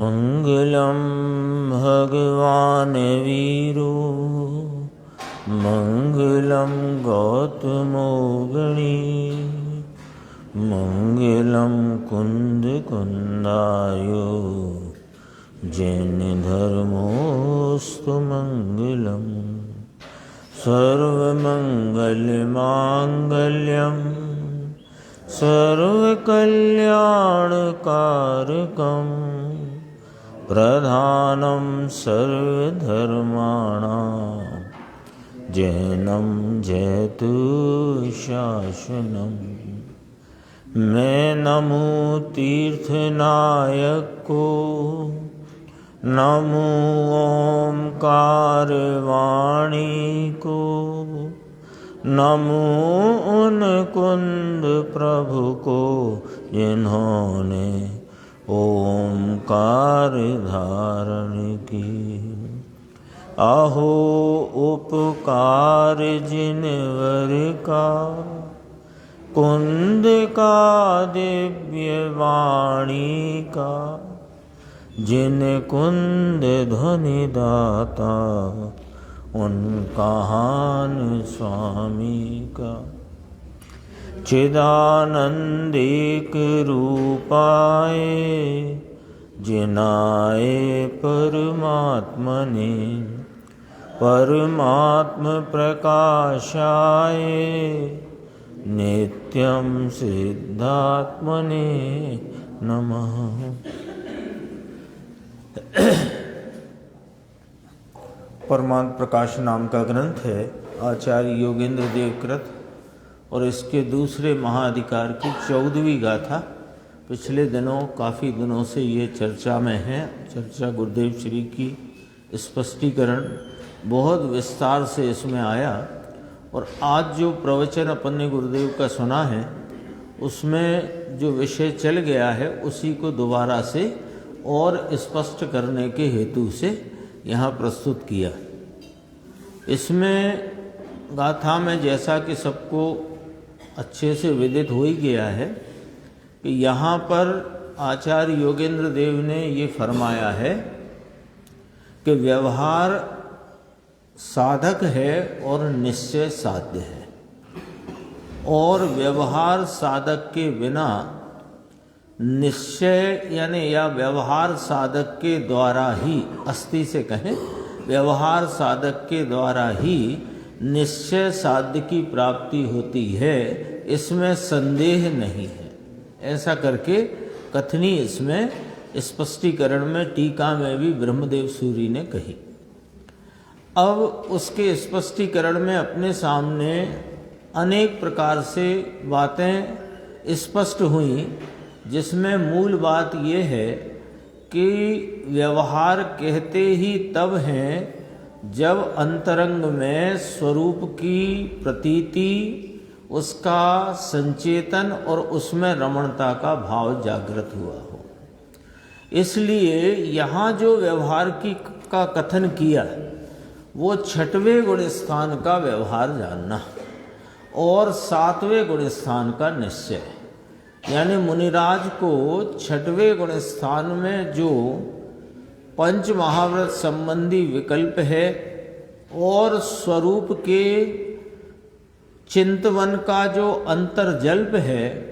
मंगलम भगवान वीरो मंगलम गौतमो गणी मंगलम कुंद कुंदायो जैन धर्मोस्तु मंगलम सर्वमंगल मांगल्यम सर्वकल्याणकारकं प्रधानं सर्वधर्माणां जैनं जयतु शासनम्। मैं नमो तीर्थनायक को, नमो ओंकार वाणी को, नमो उन कुंद प्रभु को जिन्होंने ओंकार धारण की। अहो उपकार जिनवर का, कुंद का दिव्य वाणी का, जिन कुंद ध्वनि दाता उनका हान स्वामी का। चिदानंदिक रूपाए जिनाए परमात्मने, परमात्म प्रकाशाय नित्यं सिद्धात्मने नमः। परमात्म प्रकाश नाम का ग्रंथ है आचार्य योगेंद्र देव कृत, और इसके दूसरे महाअधिकार की 14वीं गाथा पिछले दिनों काफ़ी दिनों से ये चर्चा में है। चर्चा गुरुदेव श्री की स्पष्टीकरण बहुत विस्तार से इसमें आया, और आज जो प्रवचन अपन ने गुरुदेव का सुना है उसमें जो विषय चल गया है उसी को दोबारा से और स्पष्ट करने के हेतु से यहाँ प्रस्तुत किया। इसमें गाथा में जैसा कि सबको अच्छे से विदित हो ही गया है कि यहाँ पर आचार्य योगेंद्र देव ने ये फरमाया है कि व्यवहार साधक है और निश्चय साध्य है, और व्यवहार साधक के बिना निश्चय यानी या व्यवहार साधक के द्वारा ही, अस्थि से कहें व्यवहार साधक के द्वारा ही निश्चय साध्य की प्राप्ति होती है, इसमें संदेह नहीं है। ऐसा करके कथनी इसमें स्पष्टीकरण में टीका में भी ब्रह्मदेव सूरी ने कही। अब उसके स्पष्टीकरण में अपने सामने अनेक प्रकार से बातें स्पष्ट हुई, जिसमें मूल बात ये है कि व्यवहार कहते ही तब हैं जब अंतरंग में स्वरूप की प्रतीति, उसका संचेतन और उसमें रमणता का भाव जागृत हुआ हो। इसलिए यहाँ जो व्यवहार का कथन किया वो 6वें गुण स्थान का व्यवहार जानना और 7वें गुण स्थान का निश्चय, यानी मुनिराज को 6वें गुण स्थान में जो पंच महाव्रत संबंधी विकल्प है और स्वरूप के चिंतवन का जो अंतर्जल्प है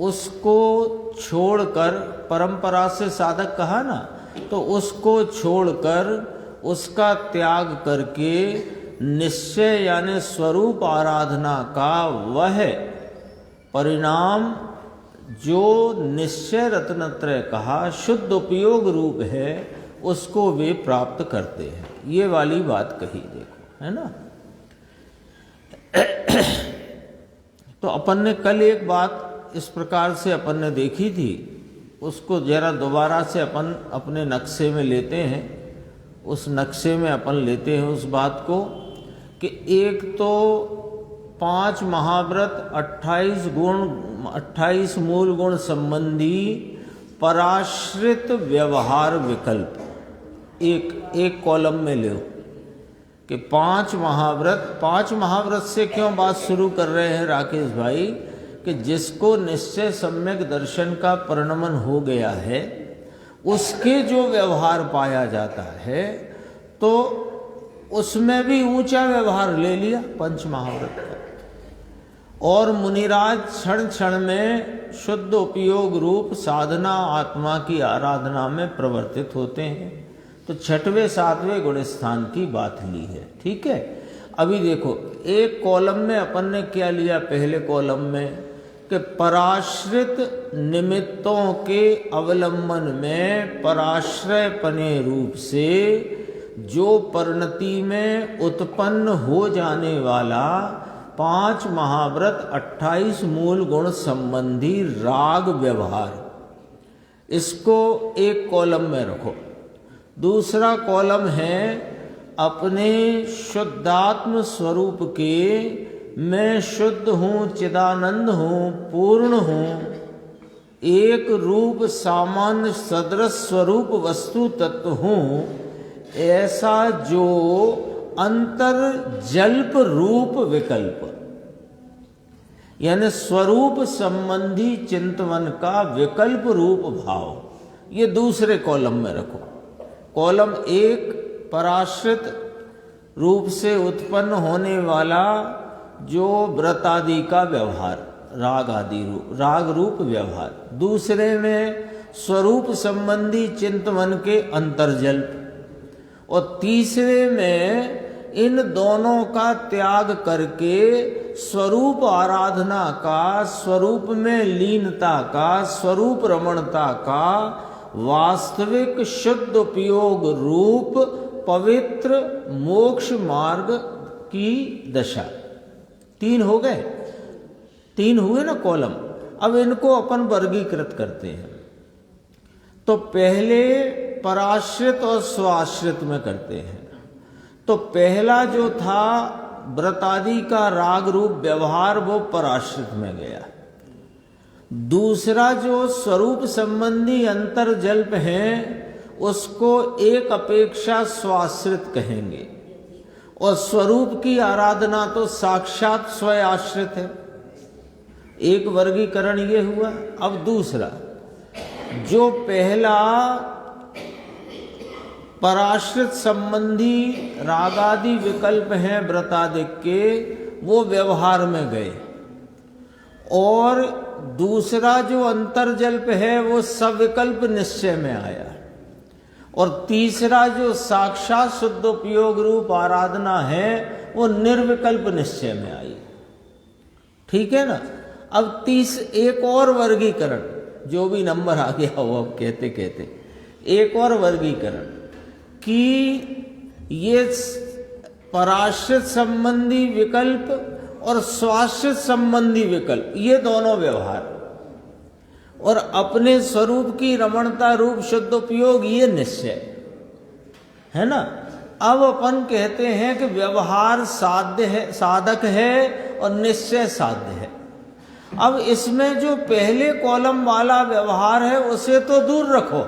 उसको छोड़कर, परंपरा से साधक कहा ना, तो उसको छोड़कर उसका त्याग करके निश्चय यानी स्वरूप आराधना का वह परिणाम जो निश्चय रत्नत्रय कहा शुद्ध उपयोग रूप है, उसको वे प्राप्त करते हैं। ये वाली बात कही, देखो, है ना। तो अपन ने कल एक बात इस प्रकार से अपन ने देखी थी, उसको जरा दोबारा से अपन अपने नक्शे में लेते हैं। उस नक्शे में अपन लेते हैं उस बात को कि एक तो 5 महाव्रत 28 मूल गुण संबंधी पराश्रित व्यवहार विकल्प एक कॉलम में लो कि 5 महाव्रत से क्यों बात शुरू कर रहे हैं राकेश भाई, कि जिसको निश्चय सम्यक दर्शन का परिणमन हो गया है उसके जो व्यवहार पाया जाता है तो उसमें भी ऊंचा व्यवहार ले लिया पंच महाव्रत का। और मुनिराज क्षण क्षण में शुद्ध उपयोग रूप साधना आत्मा की आराधना में प्रवर्तित होते हैं। तो छठवें सातवें गुण स्थान की बात ली है। ठीक है, अभी देखो एक कॉलम में अपन ने क्या लिया, पहले कॉलम में कि पराश्रित निमित्तों के अवलंबन में पराश्रय पने रूप से जो परिणति में उत्पन्न हो जाने वाला 5 महाव्रत 28 मूल गुण संबंधी राग व्यवहार, इसको एक कॉलम में रखो। दूसरा कॉलम है अपने शुद्धात्म स्वरूप के, मैं शुद्ध हूँ, चिदानंद हूँ, पूर्ण हूँ, एक रूप सामान्य सदृश स्वरूप वस्तु तत्व हूँ, ऐसा जो अंतर जल्प रूप विकल्प, यानी स्वरूप संबंधी चिंतवन का विकल्प रूप भाव, ये दूसरे कॉलम में रखो। कॉलम एक पराश्रित रूप से उत्पन्न होने वाला जो व्रत आदि का व्यवहार, राग आदि रूप, राग रूप व्यवहार। दूसरे में स्वरूप संबंधी चिंतवन के अंतर्जल्प। और तीसरे में इन दोनों का त्याग करके स्वरूप आराधना का, स्वरूप में लीनता का, स्वरूप रमणता का वास्तविक शुद्ध उपयोग रूप पवित्र मोक्ष मार्ग की दशा। 3 हो गए, 3 हुए ना कॉलम। अब इनको अपन वर्गीकृत करते हैं। तो पहले पराश्रित और स्वाश्रित में करते हैं। तो पहला जो था व्रतादि का राग रूप व्यवहार, वो पराश्रित में गया। दूसरा जो स्वरूप संबंधी अंतर्जल्प है उसको एक अपेक्षा स्वाश्रित कहेंगे। और स्वरूप की आराधना तो साक्षात स्वयाश्रित है। एक वर्गीकरण ये हुआ। अब दूसरा, जो पहला पराश्रित संबंधी रागादि विकल्प हैं व्रतादिक के, वो व्यवहार में गए। और दूसरा जो अंतर्जल्प है वो सविकल्प निश्चय में आया। और तीसरा जो साक्षात शुद्ध उपयोग रूप आराधना है वो निर्विकल्प निश्चय में आई। ठीक है ना। अब एक और वर्गीकरण, जो भी नंबर आ गया वो अब कहते कहते एक और वर्गीकरण कि ये पराश्रित संबंधी विकल्प और स्वाश्रित संबंधी विकल्प, ये दोनों व्यवहार, और अपने स्वरूप की रमणता रूप शुद्ध उपयोग, ये निश्चय है ना। अब अपन कहते हैं कि व्यवहार साध्य है, साधक है, और निश्चय साध्य है। अब इसमें जो पहले कॉलम वाला व्यवहार है उसे तो दूर रखो,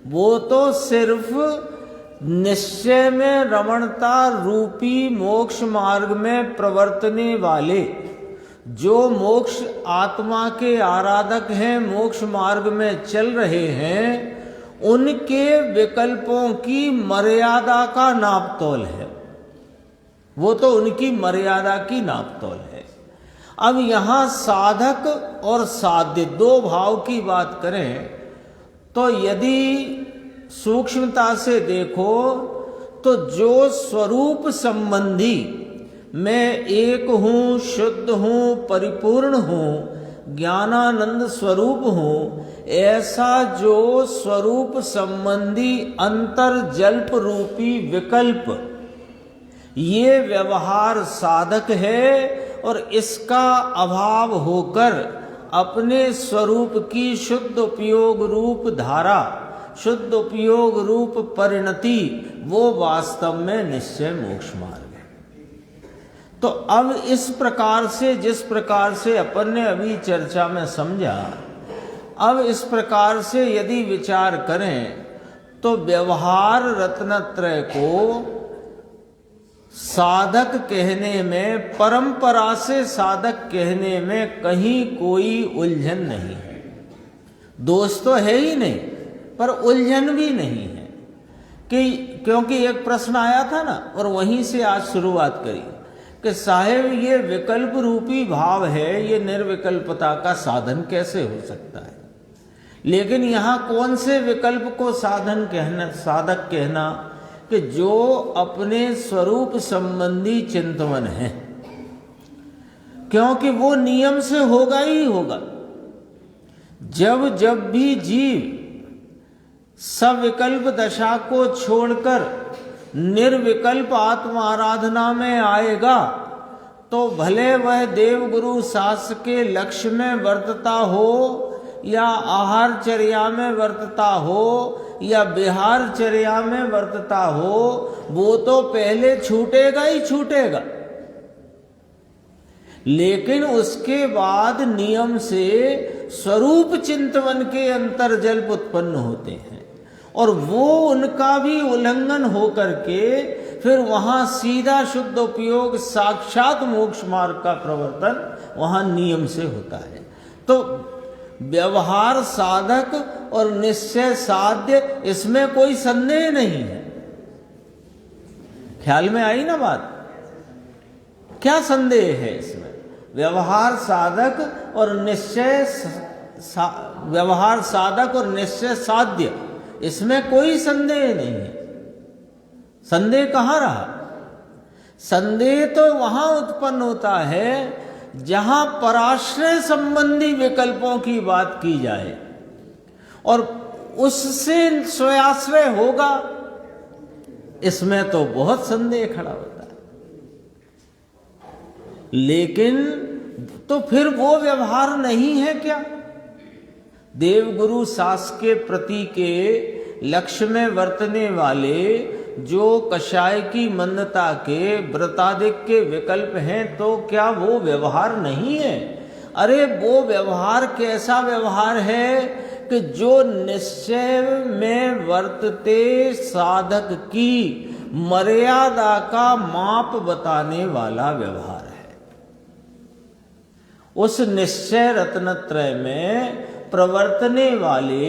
वो तो सिर्फ निश्चय में रमणता रूपी मोक्ष मार्ग में प्रवर्तने वाले जो मोक्ष आत्मा के आराधक हैं, मोक्ष मार्ग में चल रहे हैं, उनके विकल्पों की मर्यादा का नापतोल है। वो तो उनकी मर्यादा की नापतोल है। अब यहाँ साधक और साध्य दो भाव की बात करें तो यदि सूक्ष्मता से देखो तो जो स्वरूप संबंधी मैं एक हूँ, शुद्ध हूँ, परिपूर्ण हूँ, ज्ञानानंद स्वरूप हूँ, ऐसा जो स्वरूप संबंधी अंतर्जल्प रूपी विकल्प, ये व्यवहार साधक है। और इसका अभाव होकर अपने स्वरूप की शुद्ध उपयोग रूप धारा, शुद्ध उपयोग रूप परिणति, वो वास्तव में निश्चय मोक्ष मार्ग है। तो अब इस प्रकार से, जिस प्रकार से अपन ने अभी चर्चा में समझा, अब इस प्रकार से यदि विचार करें तो व्यवहार रत्नत्रय को साधक कहने में, परंपरा से साधक कहने में कहीं कोई उलझन नहीं है। दोष तो है ही नहीं, पर उलझन भी नहीं है कि, क्योंकि एक प्रश्न आया था ना, और वहीं से आज शुरुआत करी कि साहेब ये विकल्प रूपी भाव है, ये निर्विकल्पता का साधन कैसे हो सकता है। लेकिन यहाँ कौन से विकल्प को साधन कहना, साधक कहना, कि जो अपने स्वरूप संबंधी चिंतवन है, क्योंकि वो नियम से होगा ही होगा। जब जब भी जीव सविकल्प दशा को छोड़कर निर्विकल्प आत्मा आराधना में आएगा, तो भले वह देव गुरु शास्त्र के लक्ष्य में वर्तता हो या आहारचर्या में वर्तता हो या विहारचर्या में वर्तता हो, वो तो पहले छूटेगा ही छूटेगा। लेकिन उसके बाद नियम से स्वरूप चिंतवन के अंतर्जल्प उत्पन्न होते हैं, और वो उनका भी उल्लंघन हो करके फिर वहां सीधा शुद्ध उपयोग साक्षात मोक्ष मार्ग का प्रवर्तन वहां नियम से होता है। तो व्यवहार साधक और निश्चय साध्य, इसमें कोई संदेह नहीं है। ख्याल में आई ना बात? क्या संदेह है इसमें? व्यवहार साधक और निश्चय व्यवहार साधक और निश्चय साध्य, इसमें कोई संदेह नहीं है। संदेह कहाँ रहा? संदेह तो वहां उत्पन्न होता है जहां पराश्रय संबंधी विकल्पों की बात की जाए और उससे स्वयाश्रय होगा, इसमें तो बहुत संदेह खड़ा होता है। लेकिन तो फिर वो व्यवहार नहीं है क्या? देवगुरु शास्त्र के प्रति के लक्ष्य में वर्तने वाले जो कषाय की मंदता के व्रतादिक के विकल्प हैं, तो क्या वो व्यवहार नहीं है? अरे वो व्यवहार कैसा व्यवहार है कि जो निश्चय में वर्तते साधक की मर्यादा का माप बताने वाला व्यवहार है। उस निश्चय रत्नत्रय में प्रवर्तने वाले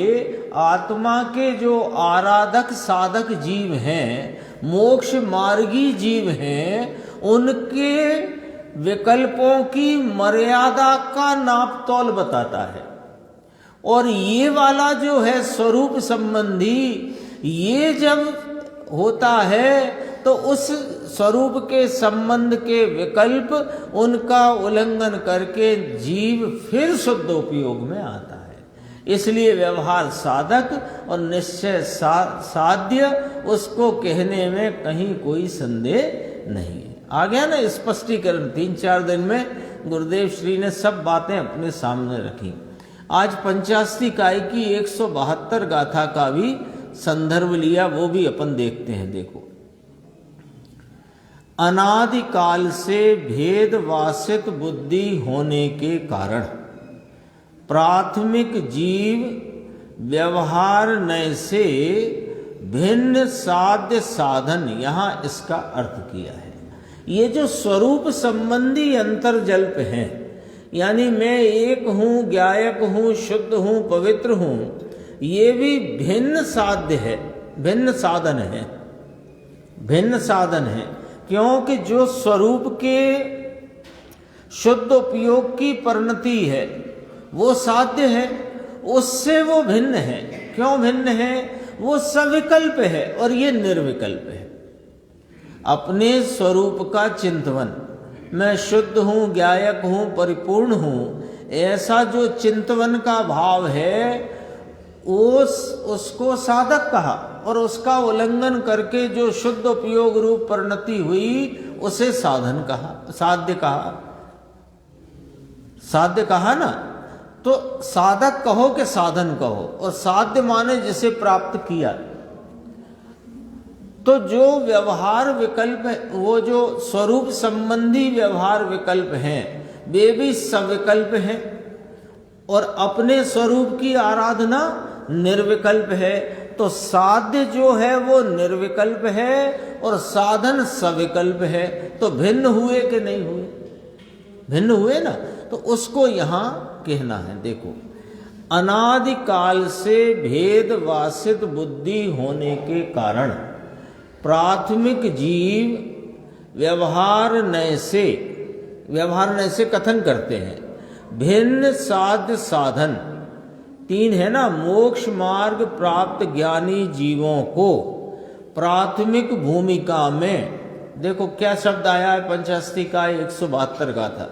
आत्मा के जो आराधक साधक जीव हैं, मोक्ष मार्गी जीव हैं, उनके विकल्पों की मर्यादा का नापतोल बताता है। और ये वाला जो है स्वरूप संबंधी, ये जब होता है तो उस स्वरूप के संबंध के विकल्प उनका उल्लंघन करके जीव फिर शुद्ध उपयोग में आता है। इसलिए व्यवहार साधक और निश्चय साध्य, उसको कहने में कहीं कोई संदेह नहीं है। आ गया ना स्पष्टीकरण? 3-4 दिन में गुरुदेव श्री ने सब बातें अपने सामने रखी। आज पंचास्ती काय की 172 गाथा का भी संदर्भ लिया, वो भी अपन देखते हैं। देखो, अनादिकाल से भेद वासित बुद्धि होने के कारण प्राथमिक जीव व्यवहार नय से भिन्न साध्य साधन, यहां इसका अर्थ किया है। ये जो स्वरूप संबंधी अंतर्जल्प हैं, यानी मैं एक हूं, ज्ञायक हूं, शुद्ध हूं, पवित्र हूं, ये भी भिन्न साध्य है, भिन्न साधन है, भिन्न साधन है। क्योंकि जो स्वरूप के शुद्ध उपयोग की परिणति है वो साध्य है, उससे वो भिन्न है। क्यों भिन्न है? वो सविकल्प है और ये निर्विकल्प है। अपने स्वरूप का चिंतवन, मैं शुद्ध हूँ, ज्ञायक हूँ, परिपूर्ण हूँ, ऐसा जो चिंतवन का भाव है उसको साधक कहा, और उसका उल्लंघन करके जो शुद्ध उपयोग रूप परिणति हुई उसे साधन कहा, साध्य कहा। साध्य कहा ना, तो साधक कहो कि साधन कहो, और साध्य माने जिसे प्राप्त किया। तो जो व्यवहार विकल्प है, वो जो स्वरूप संबंधी व्यवहार विकल्प हैं, वे भी सविकल्प हैं, और अपने स्वरूप की आराधना निर्विकल्प है। तो साध्य जो है वो निर्विकल्प है और साधन सविकल्प है। तो भिन्न हुए कि नहीं हुए? भिन्न हुए ना। तो उसको यहां कहना है। देखो, अनादिकाल से भेद वासित बुद्धि होने के कारण प्राथमिक जीव व्यवहार नय से कथन करते हैं। भिन्न साध्य साधन 3 है ना, मोक्ष मार्ग प्राप्त ज्ञानी जीवों को प्राथमिक भूमिका में, देखो क्या शब्द आया है, पंचहस्ती का 172 का था,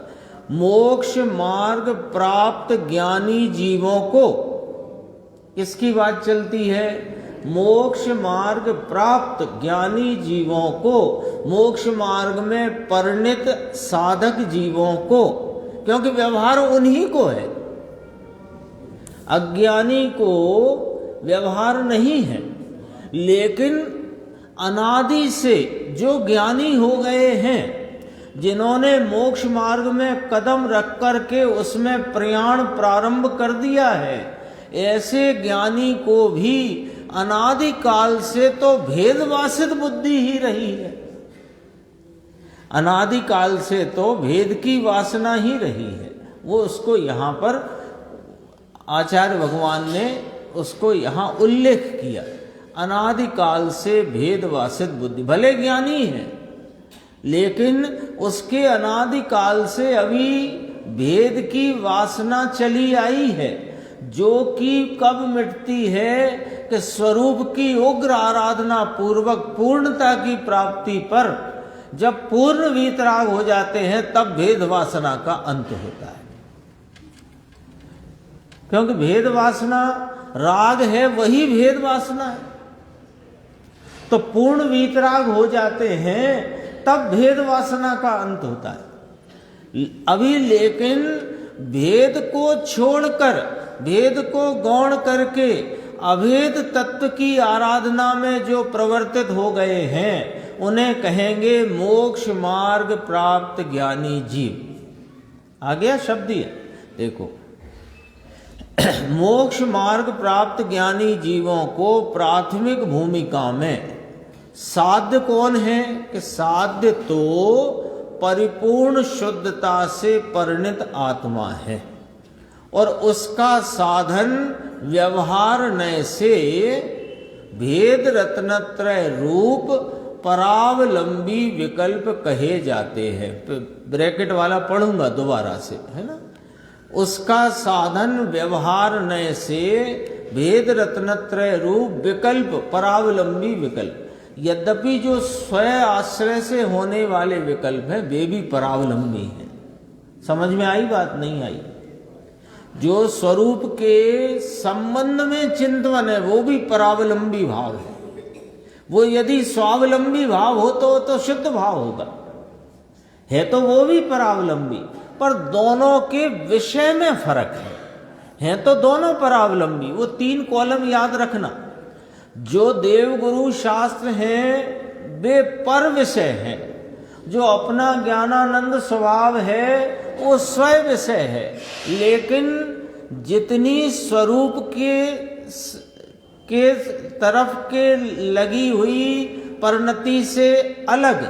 मोक्ष मार्ग प्राप्त ज्ञानी जीवों को, किसकी बात चलती है? मोक्ष मार्ग प्राप्त ज्ञानी जीवों को, मोक्ष मार्ग में परिणित साधक जीवों को, क्योंकि व्यवहार उन्हीं को है, अज्ञानी को व्यवहार नहीं है। लेकिन अनादि से जो ज्ञानी हो गए हैं, जिन्होंने मोक्ष मार्ग में कदम रख कर के उसमें प्रयाण प्रारंभ कर दिया है, ऐसे ज्ञानी को भी अनादिकाल से तो भेदवासित बुद्धि ही रही है, अनादिकाल से तो भेद की वासना ही रही है। वो उसको यहाँ पर आचार्य भगवान ने उसको यहाँ उल्लेख किया, अनादिकाल से भेदवासित बुद्धि, भले ज्ञानी है लेकिन उसके अनादिकाल से अभी भेद की वासना चली आई है, जो कि कब मिटती है कि स्वरूप की उग्र आराधना पूर्वक पूर्णता की प्राप्ति पर जब पूर्ण वीतराग हो जाते हैं, तब भेद वासना का अंत होता है। क्योंकि भेद वासना राग है, वही भेद वासना है। तो पूर्ण वीतराग हो जाते हैं तब भेद वासना का अंत होता है। अभी लेकिन भेद को छोड़कर, भेद को गौण करके अभेद तत्व की आराधना में जो प्रवर्तित हो गए हैं, उन्हें कहेंगे मोक्ष मार्ग प्राप्त ज्ञानी जीव। आ गया शब्द ये, देखो मोक्ष मार्ग प्राप्त ज्ञानी जीवों को प्राथमिक भूमिका में साध्य कौन है? कि साध्य तो परिपूर्ण शुद्धता से परिणित आत्मा है, और उसका साधन व्यवहार नय से भेद रत्नत्रय रूप परावलंबी विकल्प कहे जाते हैं। ब्रैकेट वाला पढ़ूंगा दोबारा से, है ना। उसका साधन व्यवहार नय से भेद रत्नत्रय रूप विकल्प परावलंबी विकल्प, यद्यपि जो स्वयं आश्रय से होने वाले विकल्प हैं वे भी परावलंबी हैं। समझ में आई बात? नहीं आई? जो स्वरूप के संबंध में चिंतन है वो भी परावलंबी भाव है। वो यदि स्वावलंबी भाव हो तो शुद्ध भाव होगा, है तो वो भी परावलंबी, पर दोनों के विषय में फर्क है तो दोनों परावलंबी। वो 3 कॉलम याद रखना। जो देवगुरु शास्त्र हैं वे पर विषय हैं, जो अपना ज्ञानानंद स्वभाव है वो स्वयं विषय है, लेकिन जितनी स्वरूप के तरफ के लगी हुई परिणति से अलग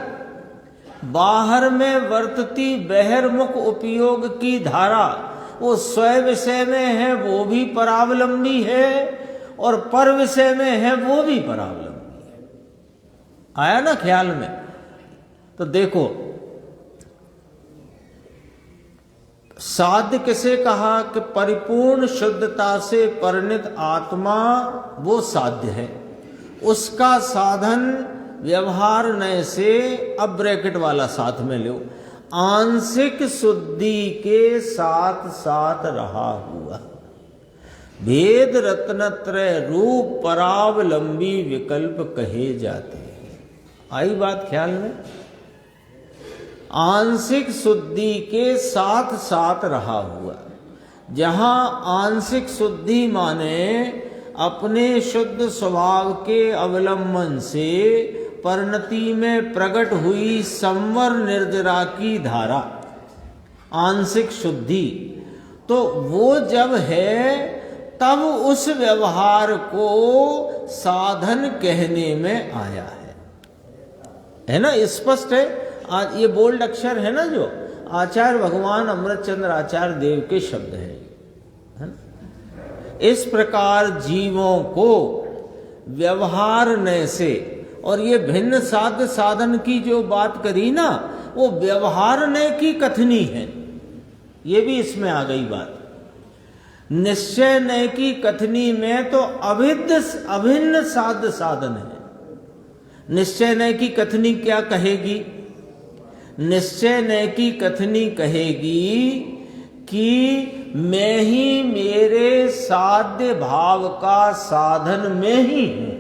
बाहर में वर्तती बहिर्मुख उपयोग की धारा वो स्वयं विषय में है, वो भी परावलंबी है, और पर विषय में है वो भी परावलंबी है। आया ना ख्याल में? तो देखो साध्य किसे कहा? कि परिपूर्ण शुद्धता से परिणित आत्मा वो साध्य है, उसका साधन व्यवहार नय से, अब ब्रैकेट वाला साथ में लो, आंशिक शुद्धि के साथ साथ रहा हुआ भेद रत्नत्रय रूप परावलंबी विकल्प कहे जाते हैं। आई बात ख्याल में? आंशिक शुद्धि के साथ साथ रहा हुआ, जहां आंशिक शुद्धि माने अपने शुद्ध स्वभाव के अवलंबन से परिणति में प्रकट हुई संवर निर्जरा की धारा, आंशिक शुद्धि, तो वो जब है तब उस व्यवहार को साधन कहने में आया है ना। स्पष्ट है? आज ये बोल्ड अक्षर है ना, जो आचार्य भगवान अमृतचंद्र आचार्य देव के शब्द है ना। इस प्रकार जीवों को व्यवहार न से, और ये भिन्न साध्य साधन की जो बात करी ना, वो व्यवहार न की कथनी है, ये भी इसमें आ गई बात। निश्चय न की कथनी में तो अभिन्न साध्य साधन है। निश्चय न की कथनी क्या कहेगी? निश्चय न की कथनी कहेगी कि मैं ही मेरे साध्य भाव का साधन में ही हूं।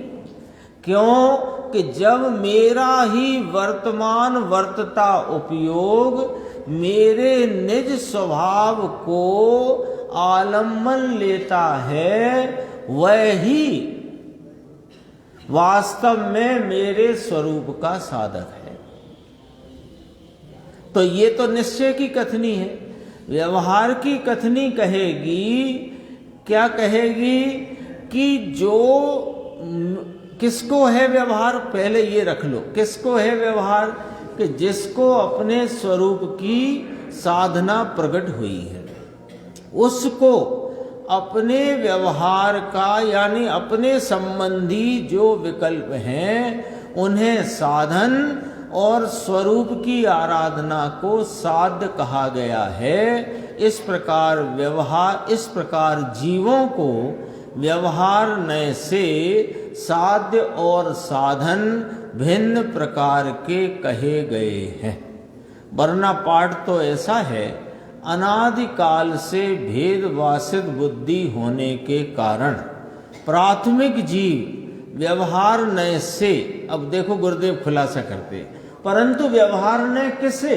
क्यों कि जब मेरा ही वर्तमान वर्तता उपयोग मेरे निज स्वभाव को आलम्बन लेता है, वही वास्तव में मेरे स्वरूप का साधक है। तो ये तो निश्चय की कथनी है। व्यवहार की कथनी कहेगी, क्या कहेगी कि जो किसको है व्यवहार, पहले ये रख लो, किसको है व्यवहार? कि जिसको अपने स्वरूप की साधना प्रकट हुई है, उसको अपने व्यवहार का यानी अपने संबंधी जो विकल्प हैं उन्हें साधन और स्वरूप की आराधना को साध्य कहा गया है। इस प्रकार जीवों को व्यवहार नय से साध्य और साधन भिन्न प्रकार के कहे गए हैं। वरना पाठ तो ऐसा है, अनादिकाल से भेदवासित बुद्धि होने के कारण प्राथमिक जीव व्यवहार नय से, अब देखो गुरुदेव खुलासा करते, परंतु व्यवहार नय किसे?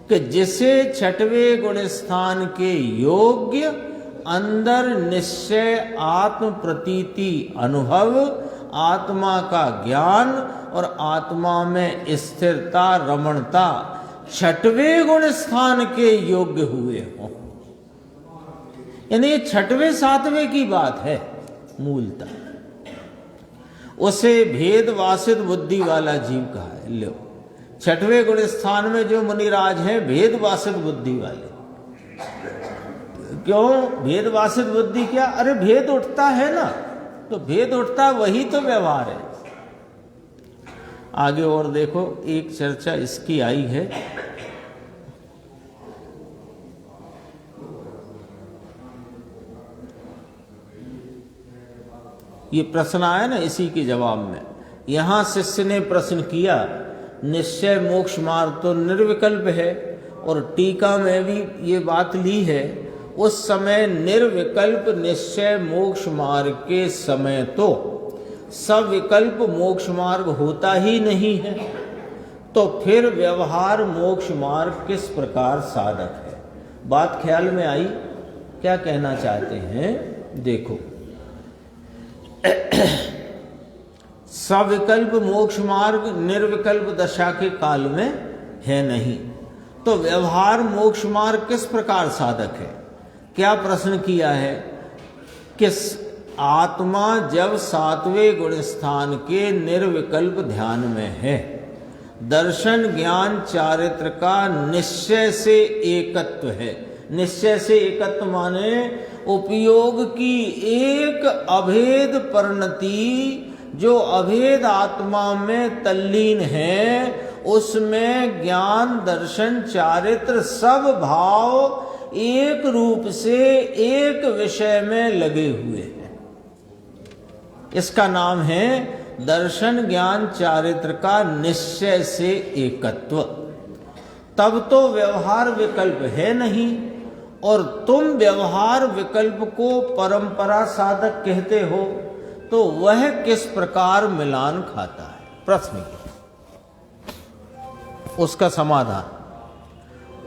कि जिसे छठवें गुण स्थान के योग्य अंदर निश्चय, आत्म प्रतीति, अनुभव, आत्मा का ज्ञान और आत्मा में स्थिरता, रमणता छठवें गुण स्थान के योग्य हुए हो। यानी ये छठवें सातवें की बात है मूलतः। उसे भेदवासित बुद्धि वाला जीव कहा है। लो, छठवें गुण स्थान में जो मुनिराज हैं भेदवासित बुद्धि वाले। क्यों भेदवासित बुद्धि? क्या? अरे भेद उठता है ना, तो भेद उठता वही तो व्यवहार है। आगे और देखो, एक चर्चा इसकी आई है, ये प्रश्न आया ना, इसी के जवाब में यहां शिष्य ने प्रश्न किया, निश्चय मोक्ष मार्ग तो निर्विकल्प है, और टीका में भी ये बात ली है, उस समय निर्विकल्प निश्चय मोक्ष मार्ग के समय तो सविकल्प मोक्ष मार्ग होता ही नहीं है, तो फिर व्यवहार मोक्ष मार्ग किस प्रकार साधक है? बात ख्याल में आई? क्या कहना चाहते हैं देखो। सविकल्प मोक्ष मार्ग निर्विकल्प दशा के काल में है नहीं, तो व्यवहार मोक्ष मार्ग किस प्रकार साधक है? क्या प्रश्न किया है? किस आत्मा जब सातवें गुण स्थान के निर्विकल्प ध्यान में है, दर्शन ज्ञान चारित्र का निश्चय से एकत्व है। निश्चय से एकत्व माने उपयोग की एक अभेद परिणति, जो अभेद आत्मा में तल्लीन है, उसमें ज्ञान दर्शन चारित्र सब भाव एक रूप से एक विषय में लगे हुए हैं। इसका नाम है दर्शन ज्ञान चारित्र का निश्चय से एकत्व। तब तो व्यवहार विकल्प है नहीं, और तुम व्यवहार विकल्प को परंपरा साधक कहते हो, तो वह किस प्रकार मिलान खाता है? प्रश्न किया, उसका समाधान,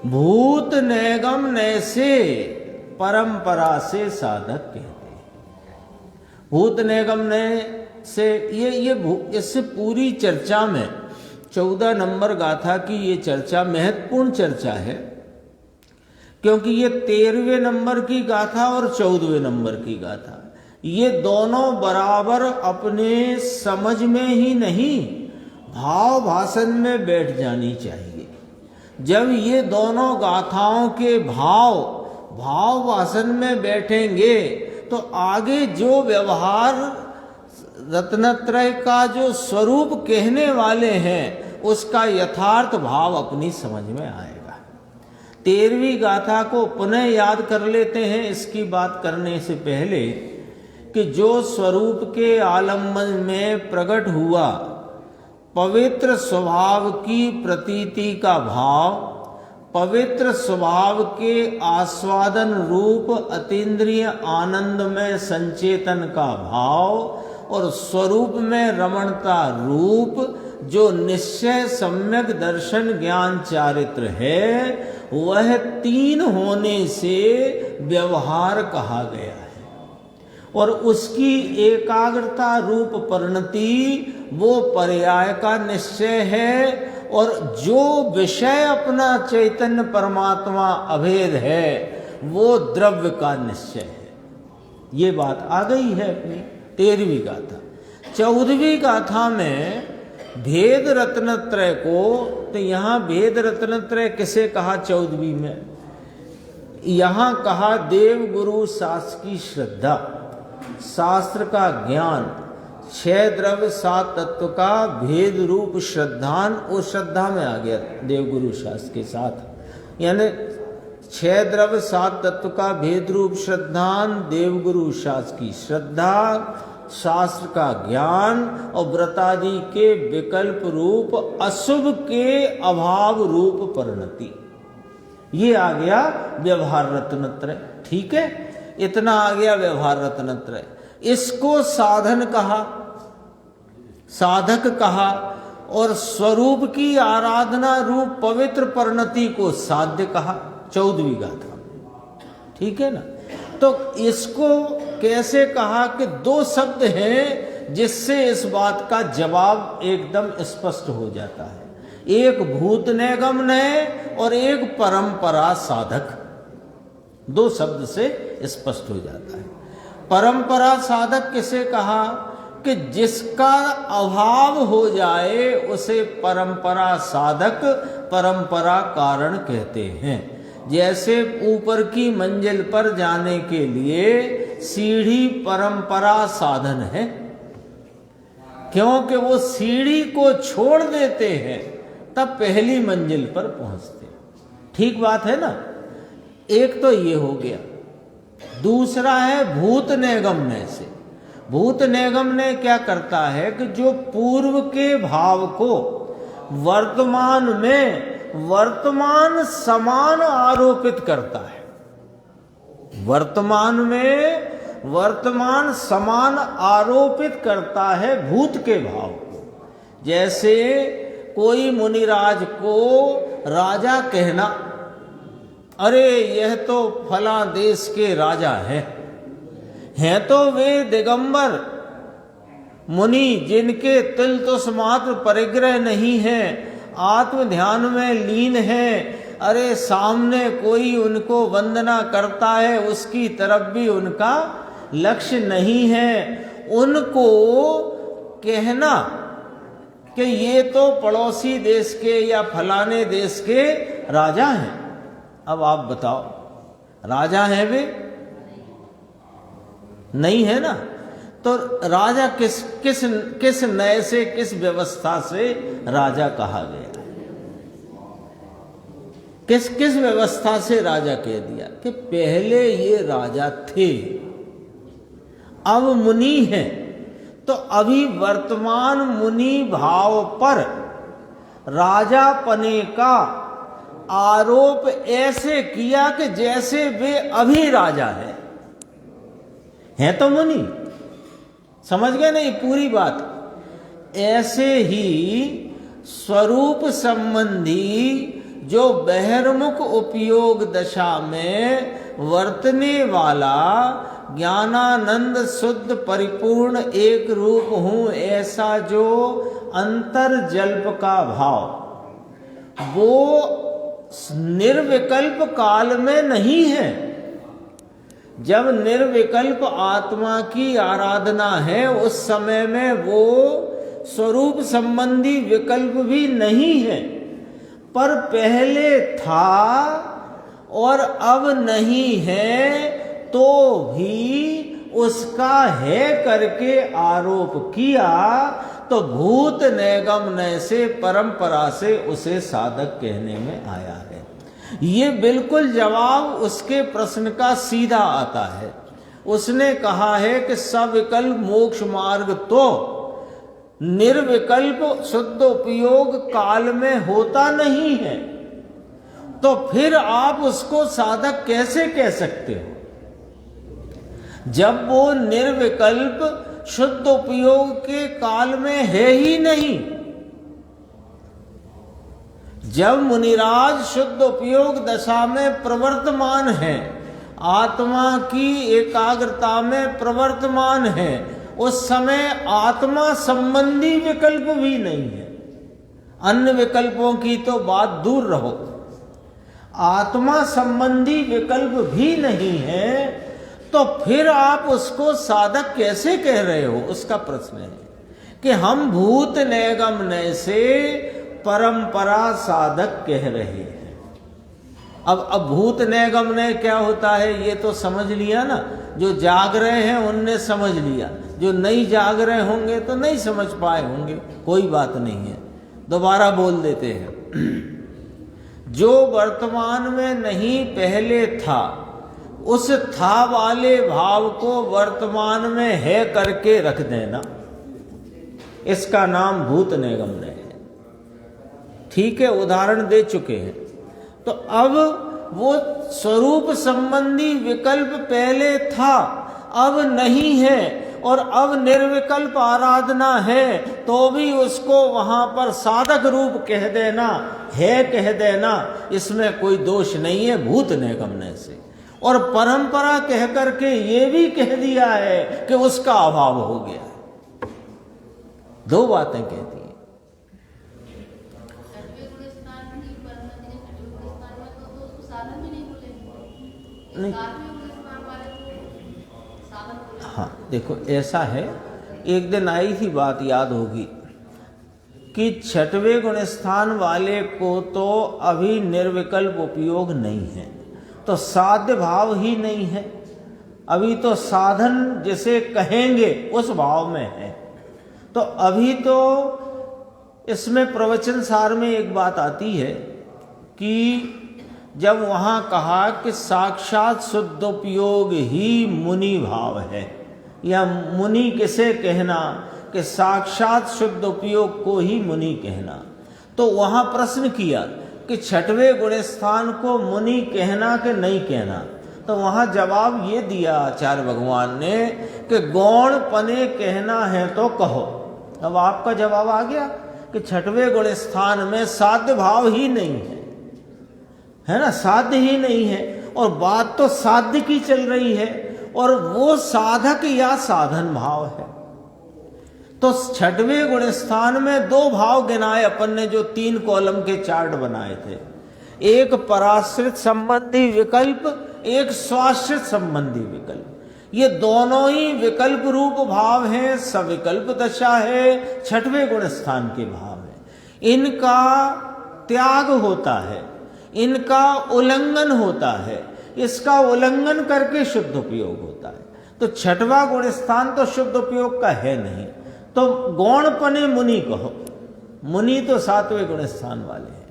भूत नैगम नय से परंपरा से साधक कहते हैं। भूत नैगम नय से इससे पूरी चर्चा में 14 नंबर गाथा की ये चर्चा महत्वपूर्ण चर्चा है, क्योंकि ये 13वें नंबर की गाथा और 14वें नंबर की गाथा, ये दोनों बराबर अपने समझ में ही नहीं, भाव भाषण में बैठ जानी चाहिए। जब ये दोनों गाथाओं के भाव भाषण में बैठेंगे तो आगे जो व्यवहार रत्नत्रय का जो स्वरूप कहने वाले हैं उसका यथार्थ भाव अपनी समझ में आएगा। 13वीं गाथा को पुनः याद कर लेते हैं इसकी बात करने से पहले कि जो स्वरूप के आलम्बन में प्रकट हुआ पवित्र स्वभाव की प्रतीति का भाव, पवित्र स्वभाव के आस्वादन रूप अतीन्द्रिय आनंद में संचेतन का भाव और स्वरूप में रमणता रूप जो निश्चय सम्यक दर्शन ज्ञान चारित्र है, वह 3 होने से व्यवहार कहा गया है। और उसकी एकाग्रता रूप परिणति वो पर्याय का निश्चय है, और जो विषय अपना चैतन्य परमात्मा अभेद है वो द्रव्य का निश्चय है। ये बात आ गई है अपनी 13वीं गाथा। 14वीं गाथा में भेद रत्नत्रय को, तो यहाँ भेद रत्नत्रय किसे कहा 14वीं में? यहाँ कहा देव गुरु शास्त्र की श्रद्धा, शास्त्र का ज्ञान, 6 द्रव्य 7 तत्व का भेद रूप श्रद्धान, वो श्रद्धा में आ गया देवगुरु शास्त्र के साथ। यानी 6 द्रव्य 7 तत्व का भेद रूप श्रद्धान, देवगुरु शास्त्र की श्रद्धा, शास्त्र का ज्ञान और व्रतादि के विकल्प रूप अशुभ के अभाव रूप परिणति, ये आ गया व्यवहार रत्नत्रय। ठीक है, इतना आ गया व्यवहार रत्नत्रय। इसको साधन कहा, साधक कहा, और स्वरूप की आराधना रूप पवित्र परिणति को साध्य कहा 14वीं गाथा। ठीक है ना? तो इसको कैसे कहा कि 2 शब्द हैं जिससे इस बात का जवाब एकदम स्पष्ट हो जाता है। एक भूत नैगम्य और एक परंपरा साधक। 2 शब्द से स्पष्ट हो जाता है। परंपरा साधक किसे कहा कि जिसका अभाव हो जाए उसे परंपरा साधक, परंपरा कारण कहते हैं। जैसे ऊपर की मंजिल पर जाने के लिए सीढ़ी परंपरा साधन है, क्योंकि वो सीढ़ी को छोड़ देते हैं तब पहली मंजिल पर पहुंचते। ठीक बात है ना? एक तो ये हो गया। दूसरा है भूत नैगम्य से। भूत नैगम्य क्या करता है कि जो पूर्व के भाव को वर्तमान में वर्तमान समान आरोपित करता है। वर्तमान में वर्तमान समान आरोपित करता है भूत के भाव को। जैसे कोई मुनिराज को राजा कहना, अरे यह तो फला देश के राजा हैं तो वे दिगंबर मुनि जिनके तिल तुस मात्र परिग्रह नहीं है, आत्म ध्यान में लीन है। अरे सामने कोई उनको वंदना करता है, उसकी तरफ भी उनका लक्ष्य नहीं है। उनको कहना कि ये तो पड़ोसी देश के या फलाने देश के राजा हैं। अब आप बताओ, राजा हैं वे? नहीं है ना? तो राजा किस नए से, किस व्यवस्था से राजा कहा गया? किस व्यवस्था से राजा कह दिया? कि पहले ये राजा थे, अब मुनि हैं, तो अभी वर्तमान मुनि भाव पर राजा पने का आरोप ऐसे किया कि जैसे वे अभी राजा हैं तो मुनि। समझ गए नहीं पूरी बात? ऐसे ही स्वरूप संबंधी जो बहिर्मुख उपयोग दशा में वर्तने वाला ज्ञानानंद शुद्ध परिपूर्ण एक रूप हूं, ऐसा जो अंतर्जल्प का भाव, वो निर्विकल्प काल में नहीं है। जब निर्विकल्प आत्मा की आराधना है उस समय में वो स्वरूप संबंधी विकल्प भी नहीं है, पर पहले था और अब नहीं है तो भी उसका है करके आरोप किया तो भूत नैगम नय से परंपरा से उसे साधक कहने में आया है। ये बिल्कुल जवाब उसके प्रश्न का सीधा आता है। उसने कहा है कि सविकल्प मोक्ष मार्ग तो निर्विकल्प शुद्ध उपयोग काल में होता नहीं है, तो फिर आप उसको साधक कैसे कह सकते हो जब वो निर्विकल्प शुद्ध उपयोग के काल में है ही नहीं। जब मुनिराज शुद्ध उपयोग दशा में प्रवर्तमान है, आत्मा की एकाग्रता में प्रवर्तमान है, उस समय आत्मा संबंधी विकल्प भी नहीं है। अन्य विकल्पों की तो बात दूर रहो, आत्मा संबंधी विकल्प भी नहीं है, तो फिर आप उसको साधक कैसे कह रहे हो? उसका प्रश्न है कि हम भूत नैगम नय से परंपरा साधक कह रहे हैं। अब भूत नैगम नय क्या होता है ये तो समझ लिया ना। जो जाग रहे हैं उनने समझ लिया, जो नहीं जाग रहे होंगे तो नहीं समझ पाए होंगे, कोई बात नहीं है, दोबारा बोल देते हैं। जो वर्तमान में नहीं पहले था, उस था वाले भाव को वर्तमान में है करके रख देना, इसका नाम भूत नैगम नय है। ठीक है, उदाहरण दे चुके हैं। तो अब वो स्वरूप संबंधी विकल्प पहले था, अब नहीं है, और अब निर्विकल्प आराधना है, तो भी उसको वहां पर साधक रूप कह देना, है कह देना, इसमें कोई दोष नहीं है भूत नैगम नय से। और परंपरा कह करके ये भी कह दिया है कि उसका अभाव हो गया। दो बातें कहती हैं। नहीं, हाँ देखो ऐसा है, एक दिन आई थी बात, याद होगी, कि छठवें गुण स्थान वाले को तो अभी निर्विकल्प उपयोग नहीं है, तो साध्य भाव ही नहीं है, अभी तो साधन जिसे कहेंगे उस भाव में है। तो अभी तो इसमें प्रवचन सार में एक बात आती है कि जब वहाँ कहा कि साक्षात शुद्धोपयोग ही मुनि भाव है, या मुनि किसे कहना कि साक्षात शुद्धोपयोग को ही मुनि कहना, तो वहाँ प्रश्न किया कि छठवें गुण स्थान को मुनि कहना कि नहीं कहना। तो वहाँ जवाब ये दिया आचार्य भगवान ने कि गौण पने कहना है तो कहो। अब आपका जवाब आ गया कि छठवें गुण स्थान में साध्य भाव ही नहीं है ना, साध्य ही नहीं है, और बात तो साध्य की चल रही है, और वो साधक या साधन भाव है। तो छठवें गुण स्थान में दो भाव गिनाए अपन ने, जो 3 कॉलम के चार्ट बनाए थे, एक पराश्रित संबंधी विकल्प, एक स्वाश्रित संबंधी विकल्प। ये दोनों ही विकल्प रूप भाव हैं, सविकल्प दशा है, छठवें गुण स्थान के भाव है। इनका त्याग होता है, इनका उल्लंघन होता है, इसका उल्लंघन करके शुद्ध उपयोग होता है। तो छठवां गुण स्थान तो शुद्ध उपयोग का है नहीं, तो गौणपने मुनि कहो। मुनि तो 7वें गुण स्थान वाले हैं।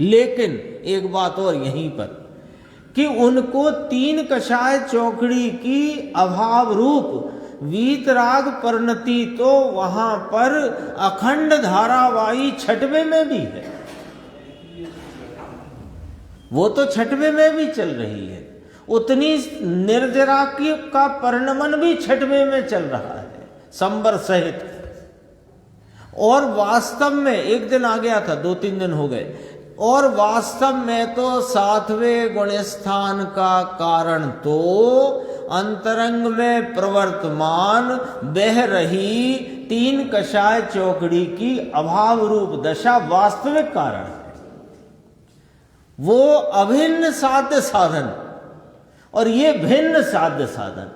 लेकिन एक बात और यहीं पर कि उनको 3 कषाय चौकड़ी की अभाव रूप वीतराग परिणति तो वहां पर अखंड धारावाही छठवें में भी है, वो तो छठवें में भी चल रही है, उतनी निर्जरा का परिणमन भी छठवें में चल रहा है संबर सहित। और वास्तव में एक दिन आ गया था, 2-3 दिन हो गए, और वास्तव में तो 7वें गुण स्थान का कारण तो अंतरंग में प्रवर्तमान बह रही 3 कषाय चौकड़ी की अभाव रूप दशा वास्तविक कारण है। वो अभिन्न साध्य साधन और ये भिन्न साध्य साधन,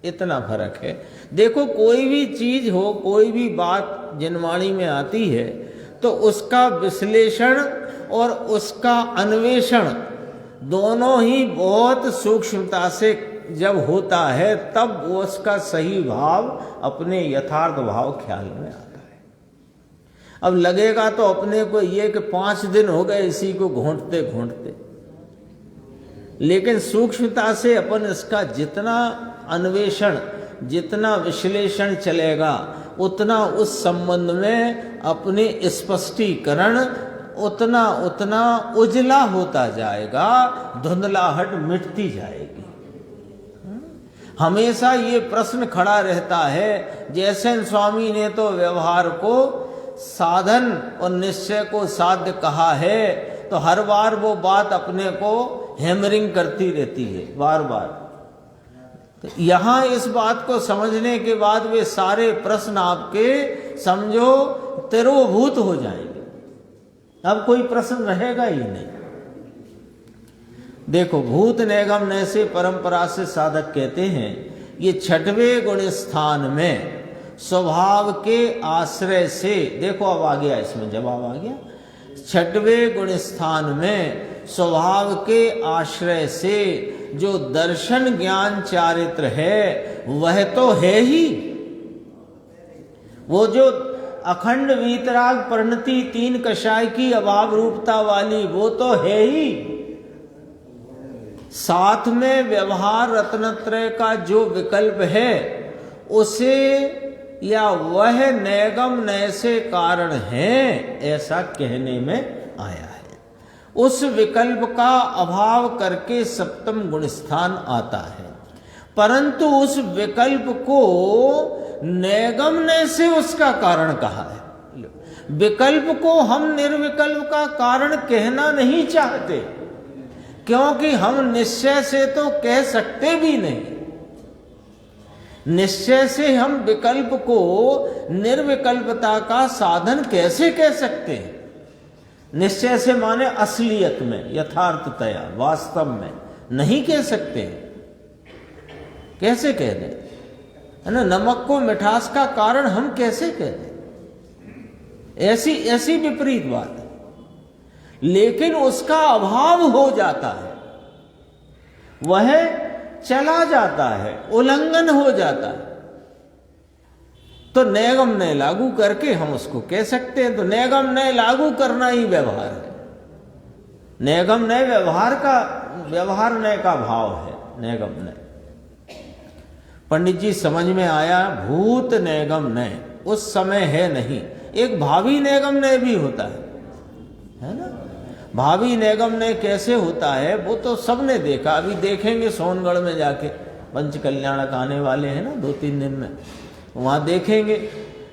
इतना फर्क है। देखो कोई भी चीज हो, कोई भी बात जिनवाणी में आती है तो उसका विश्लेषण और उसका अन्वेषण दोनों ही बहुत सूक्ष्मता से जब होता है तब वो उसका सही भाव अपने यथार्थ भाव ख्याल में आता है। अब लगेगा तो अपने को ये कि 5 दिन हो गए इसी को घोंटते घोंटते, लेकिन सूक्ष्मता से अपन इसका जितना अन्वेषण, जितना विश्लेषण चलेगा, उतना उस संबंध में अपने स्पष्टीकरण उतना उतना उजला होता जाएगा, धुंधलाहट मिटती जाएगी। हमेशा ये प्रश्न खड़ा रहता है, जैसे स्वामी ने तो व्यवहार को साधन और निश्चय को साध्य कहा है, तो हर बार वो बात अपने को हैमरिंग करती रहती है बार बार। तो यहाँ इस बात को समझने के बाद वे सारे प्रश्न आपके समझो तिरोभूत हो जाएंगे, अब कोई प्रश्न रहेगा ही नहीं। देखो, भूत नैगम नय से परंपरा से साधक कहते हैं, ये 6वें गुण स्थान में स्वभाव के आश्रय से, देखो अब आ गया, इसमें जवाब आ गया। 6वें गुण स्थान में स्वभाव के आश्रय से जो दर्शन ज्ञान चारित्र है वह तो है ही, वो जो अखंड वीतराग परिणति 3 कषाय की अभाव रूपता वाली वो तो है ही। साथ में व्यवहार रत्नत्रय का जो विकल्प है उसे या वह नैगम नय से कारण है ऐसा कहने में आया है। उस विकल्प का अभाव करके 7वां गुण स्थान आता है, परंतु उस विकल्प को नैगम नय से उसका कारण कहा है। विकल्प को हम निर्विकल्प का कारण कहना नहीं चाहते, क्योंकि हम निश्चय से तो कह सकते भी नहीं। निश्चय से हम विकल्प को निर्विकल्पता का साधन कैसे कह सकते हैं? निश्चय से माने असलियत में, यथार्थतया, वास्तव में नहीं कह सकते। कैसे कह दें? है ना, नमक को मिठास का कारण हम कैसे कह दें? ऐसी विपरीत बात है। लेकिन उसका अभाव हो जाता है, वह चला जाता है, उल्लंघन हो जाता है, तो नैगम नय लागू करके हम उसको कह सकते हैं। तो नैगम नय लागू करना ही व्यवहार है। नैगम नय व्यवहार का, व्यवहार नय का भाव है नैगम नय। पंडित जी समझ में आया, भूत नैगम नय उस समय है नहीं, एक भावी नैगम नय भी होता है ना। भावी नैगम नय कैसे होता है वो तो सबने देखा, अभी देखेंगे सोनगढ़ में जाके, पंच कल्याणक आने वाले हैं ना 2-3 दिन में, वहां देखेंगे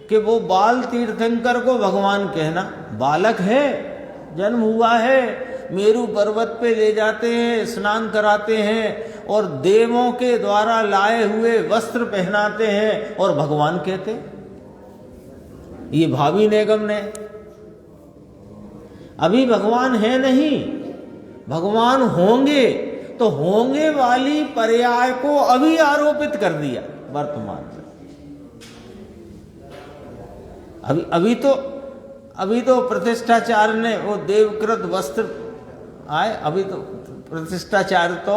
कि वो बाल तीर्थंकर को भगवान कहना, बालक है, जन्म हुआ है, मेरू पर्वत पे ले जाते हैं, स्नान कराते हैं और देवों के द्वारा लाए हुए वस्त्र पहनाते हैं और भगवान कहते हैं। ये भावी नैगम नय। अभी भगवान है नहीं, भगवान होंगे, तो होंगे वाली पर्याय को अभी आरोपित कर दिया वर्तमान में। अभी तो प्रतिष्ठाचार्य ने वो देवकृत वस्त्र आए, अभी तो प्रतिष्ठाचार्य तो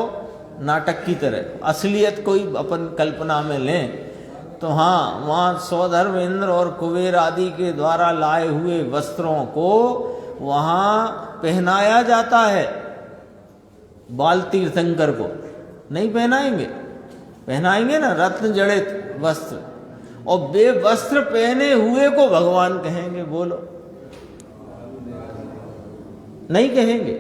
नाटक की तरह, असलियत कोई अपन कल्पना में लें तो हाँ, वहाँ स्वधर्म इंद्र और कुबेर आदि के द्वारा लाए हुए वस्त्रों को वहाँ पहनाया जाता है। बाल तीर्थंकर को नहीं पहनाएंगे? पहनाएंगे ना, रत्न जड़ित वस्त्र, और वे वस्त्र पहने हुए को भगवान कहेंगे? बोलो, नहीं कहेंगे।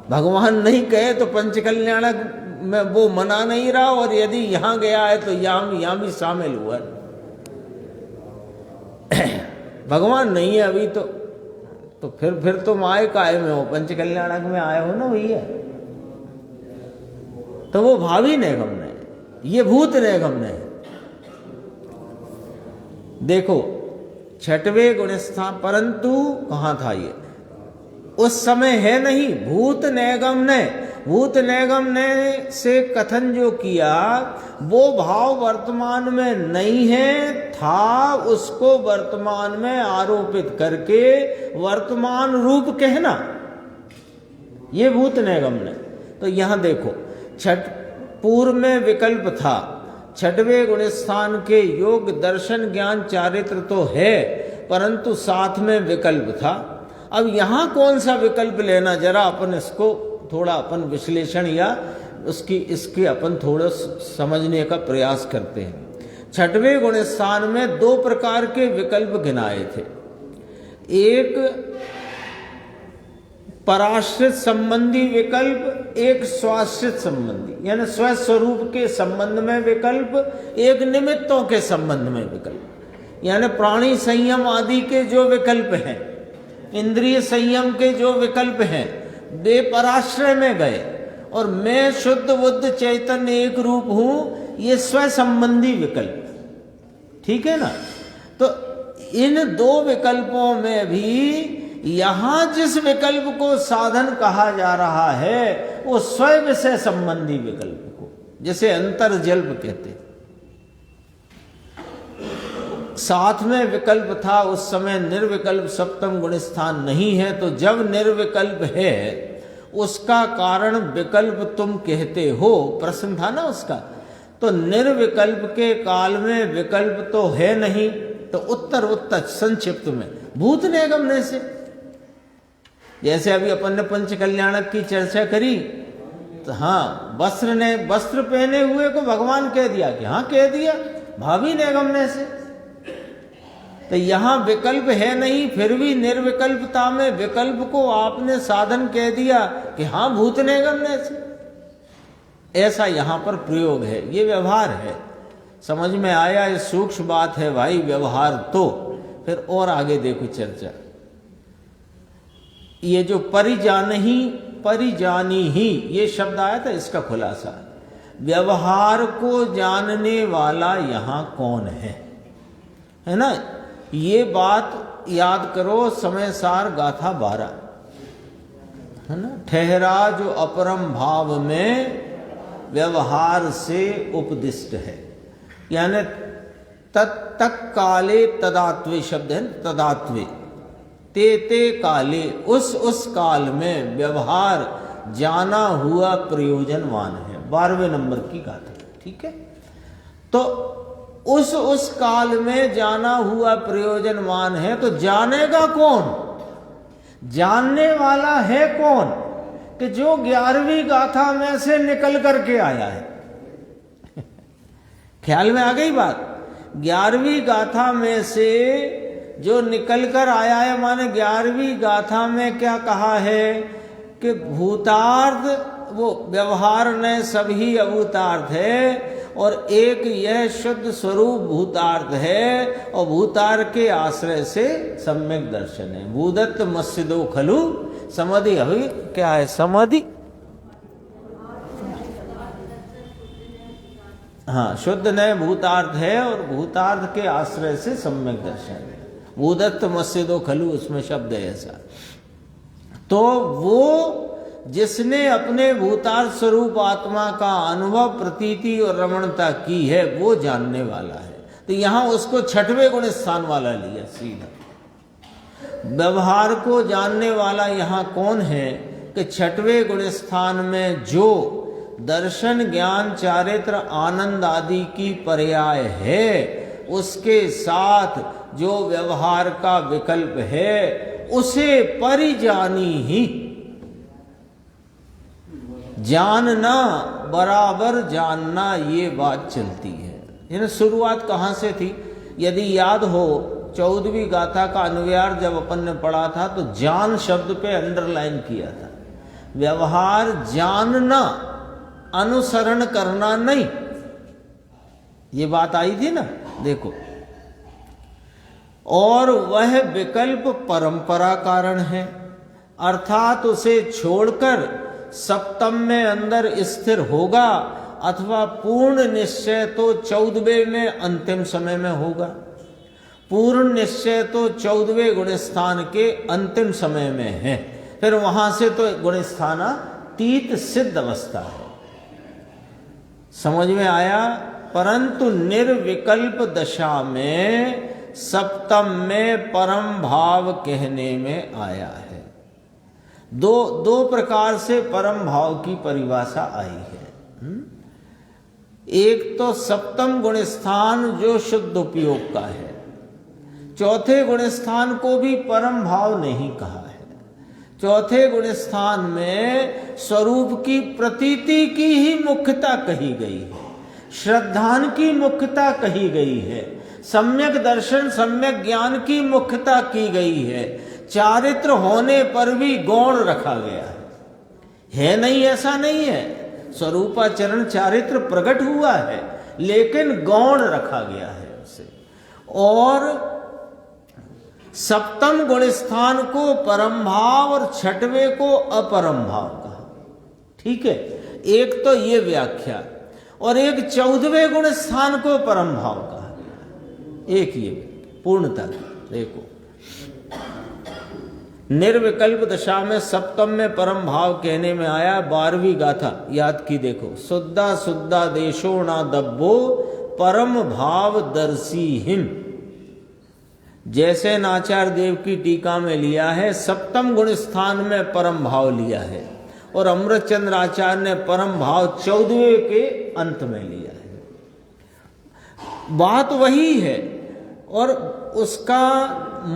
भगवान नहीं कहे तो पंचकल्याणक में वो मना नहीं रहा, और यदि यहां गया है तो यहां भी शामिल हुआ। भगवान नहीं है अभी तो फिर तुम आए काहे में हो? पंचकल्याणक में आए हो ना भैया। तो वो भावी नैगम नय, ये भूत नैगम नय। देखो 6वें गुण स्थान, परंतु कहाँ था ये? उस समय है नहीं, भूत नैगम नय। भूत नैगम नय से कथन जो किया वो भाव वर्तमान में नहीं है, था, उसको वर्तमान में आरोपित करके वर्तमान रूप कहना, ये भूत नैगम नय। तो यहां देखो, पूर्व में विकल्प था, छठवें गुण स्थान के योग दर्शन ज्ञान चारित्र तो है, परंतु साथ में विकल्प था। अब यहाँ कौन सा विकल्प लेना, जरा अपन इसको थोड़ा अपन विश्लेषण या इसके अपन थोड़ा समझने का प्रयास करते हैं। छठवें गुण स्थान में दो प्रकार के विकल्प गिनाए थे, एक पराश्रित संबंधी विकल्प, एक स्वाश्रित संबंधी यानी स्वस्वरूप के संबंध में विकल्प, एक निमित्तों के संबंध में विकल्प। यानी प्राणी संयम आदि के जो विकल्प हैं, इंद्रिय संयम के जो विकल्प हैं, वे पराश्रय में गए, और मैं शुद्ध बुद्ध चैतन्य एक रूप हूं, ये स्व संबंधी विकल्प। ठीक है ना। तो इन दो विकल्पों में भी यहां जिस विकल्प को साधन कहा जा रहा है वो स्व विषय संबंधी विकल्प को, जैसे अंतर्जल्प कहते हैं। साथ में विकल्प था, उस समय निर्विकल्प सप्तम गुण स्थान नहीं है, तो जब निर्विकल्प है उसका कारण विकल्प तुम कहते हो, प्रश्न था ना उसका। तो निर्विकल्प के काल में विकल्प तो है नहीं, तो उत्तर संक्षिप्त में भूत निगमने से, जैसे अभी अपन ने पंच कल्याणक की चर्चा करी, तो हाँ वस्त्र पहने हुए को भगवान कह दिया कि हाँ कह दिया भावी निगमने से। तो यहाँ विकल्प है नहीं, फिर भी निर्विकल्पता में विकल्प को आपने साधन कह दिया कि हाँ भूत निगमने से। ऐसा यहाँ पर प्रयोग है, ये व्यवहार है। समझ में आया, ये सूक्ष्म बात है भाई व्यवहार। तो फिर और आगे देखो चर्चा। ये जो परिजानी ही ये शब्द आया था, इसका खुलासा, व्यवहार को जानने वाला यहाँ कौन है ना। ये बात याद करो, समय सार गाथा 12 है ना। ठहरा जो अपरम भाव में व्यवहार से उपदिष्ट है, यानी तक काले तदात्वे शब्द है, तदात्वे ते काले, उस काल में व्यवहार जाना हुआ प्रयोजनवान है। 12वें नंबर की गाथा। ठीक है। तो उस काल में जाना हुआ प्रयोजनवान है, तो जानेगा कौन, जानने वाला है कौन, कि जो 11वीं गाथा में से निकल करके आया है। ख्याल में आ गई बात। 11वीं गाथा में से जो निकल कर आया है, माने 11वीं गाथा में क्या कहा है कि भूतार्थ, वो व्यवहार ने सभी अभूतार्थ है, और एक यह शुद्ध स्वरूप भूतार्थ है, और भूतार्थ के आश्रय से सम्यक दर्शन है। भूदत्त मस्जिदो खलु समाधि, अभी क्या है समाधि, हाँ शुद्ध नए भूतार्थ है, और भूतार्थ के आश्रय से सम्यक दर्शन है। भूदत्त मस्जिदो खलु, उसमें शब्द है ऐसा। तो वो जिसने अपने भूतार्थ स्वरूप आत्मा का अनुभव, प्रतीति और रमणता की है, वो जानने वाला है। तो यहां उसको छठवें गुण स्थान वाला लिया सीधा। व्यवहार को जानने वाला यहाँ कौन है कि छठवें गुण स्थान में जो दर्शन ज्ञान चारित्र आनंद आदि की पर्याय है, उसके साथ जो व्यवहार का विकल्प है, उसे परिजानी ही, जानना बराबर जानना, ये बात चलती है। यानी शुरुआत कहाँ से थी, यदि याद हो 14वीं गाथा का अनुव्यार जब अपन ने पढ़ा था, तो जान शब्द पे अंडरलाइन किया था। व्यवहार जानना, अनुसरण करना नहीं, ये बात आई थी ना, देखो। और वह विकल्प परंपरा कारण है, अर्थात उसे छोड़कर सप्तम में अंदर स्थिर होगा, अथवा पूर्ण निश्चय तो 14वें में अंतिम समय में होगा। पूर्ण निश्चय तो 14वें गुणस्थान के अंतिम समय में है, फिर वहां से तो गुणस्थानातीत सिद्ध अवस्था है। समझ में आया। परंतु निर्विकल्प दशा में सप्तम में परम भाव कहने में आया है। दो प्रकार से परम भाव की परिभाषा आई है। एक तो सप्तम गुण स्थान जो शुद्ध उपयोग का है, चौथे गुण स्थान को भी परम भाव नहीं कहा है। चौथे गुण स्थान में स्वरूप की प्रतीति की ही मुख्यता कही गई है, श्रद्धान की मुख्यता कही गई है, सम्यक दर्शन सम्यक ज्ञान की मुख्यता की गई है, चारित्र होने पर भी गौण रखा गया है नहीं ऐसा नहीं है, स्वरूपाचरण चारित्र प्रकट हुआ है लेकिन गौण रखा गया है उसे। और सप्तम गुण स्थान को परम भाव और छठवें को अपरम भाव कहा। ठीक है, एक तो ये व्याख्या, और एक 14वें गुण स्थान को परम भाव कहा गया। एक ये पूर्णता देखो, निर्विकल्प दशा में सप्तम में परम भाव कहने में आया। 12वीं गाथा याद की देखो, शुद्धा शुद्धा देशो ना दब्बो परम भाव दर्शी हिम। जैसे नाचार देव की टीका में लिया है, सप्तम गुण स्थान में परम भाव लिया है, और अमृतचंद्र आचार्य ने परम भाव 14वें के अंत में लिया है। बात वही है और उसका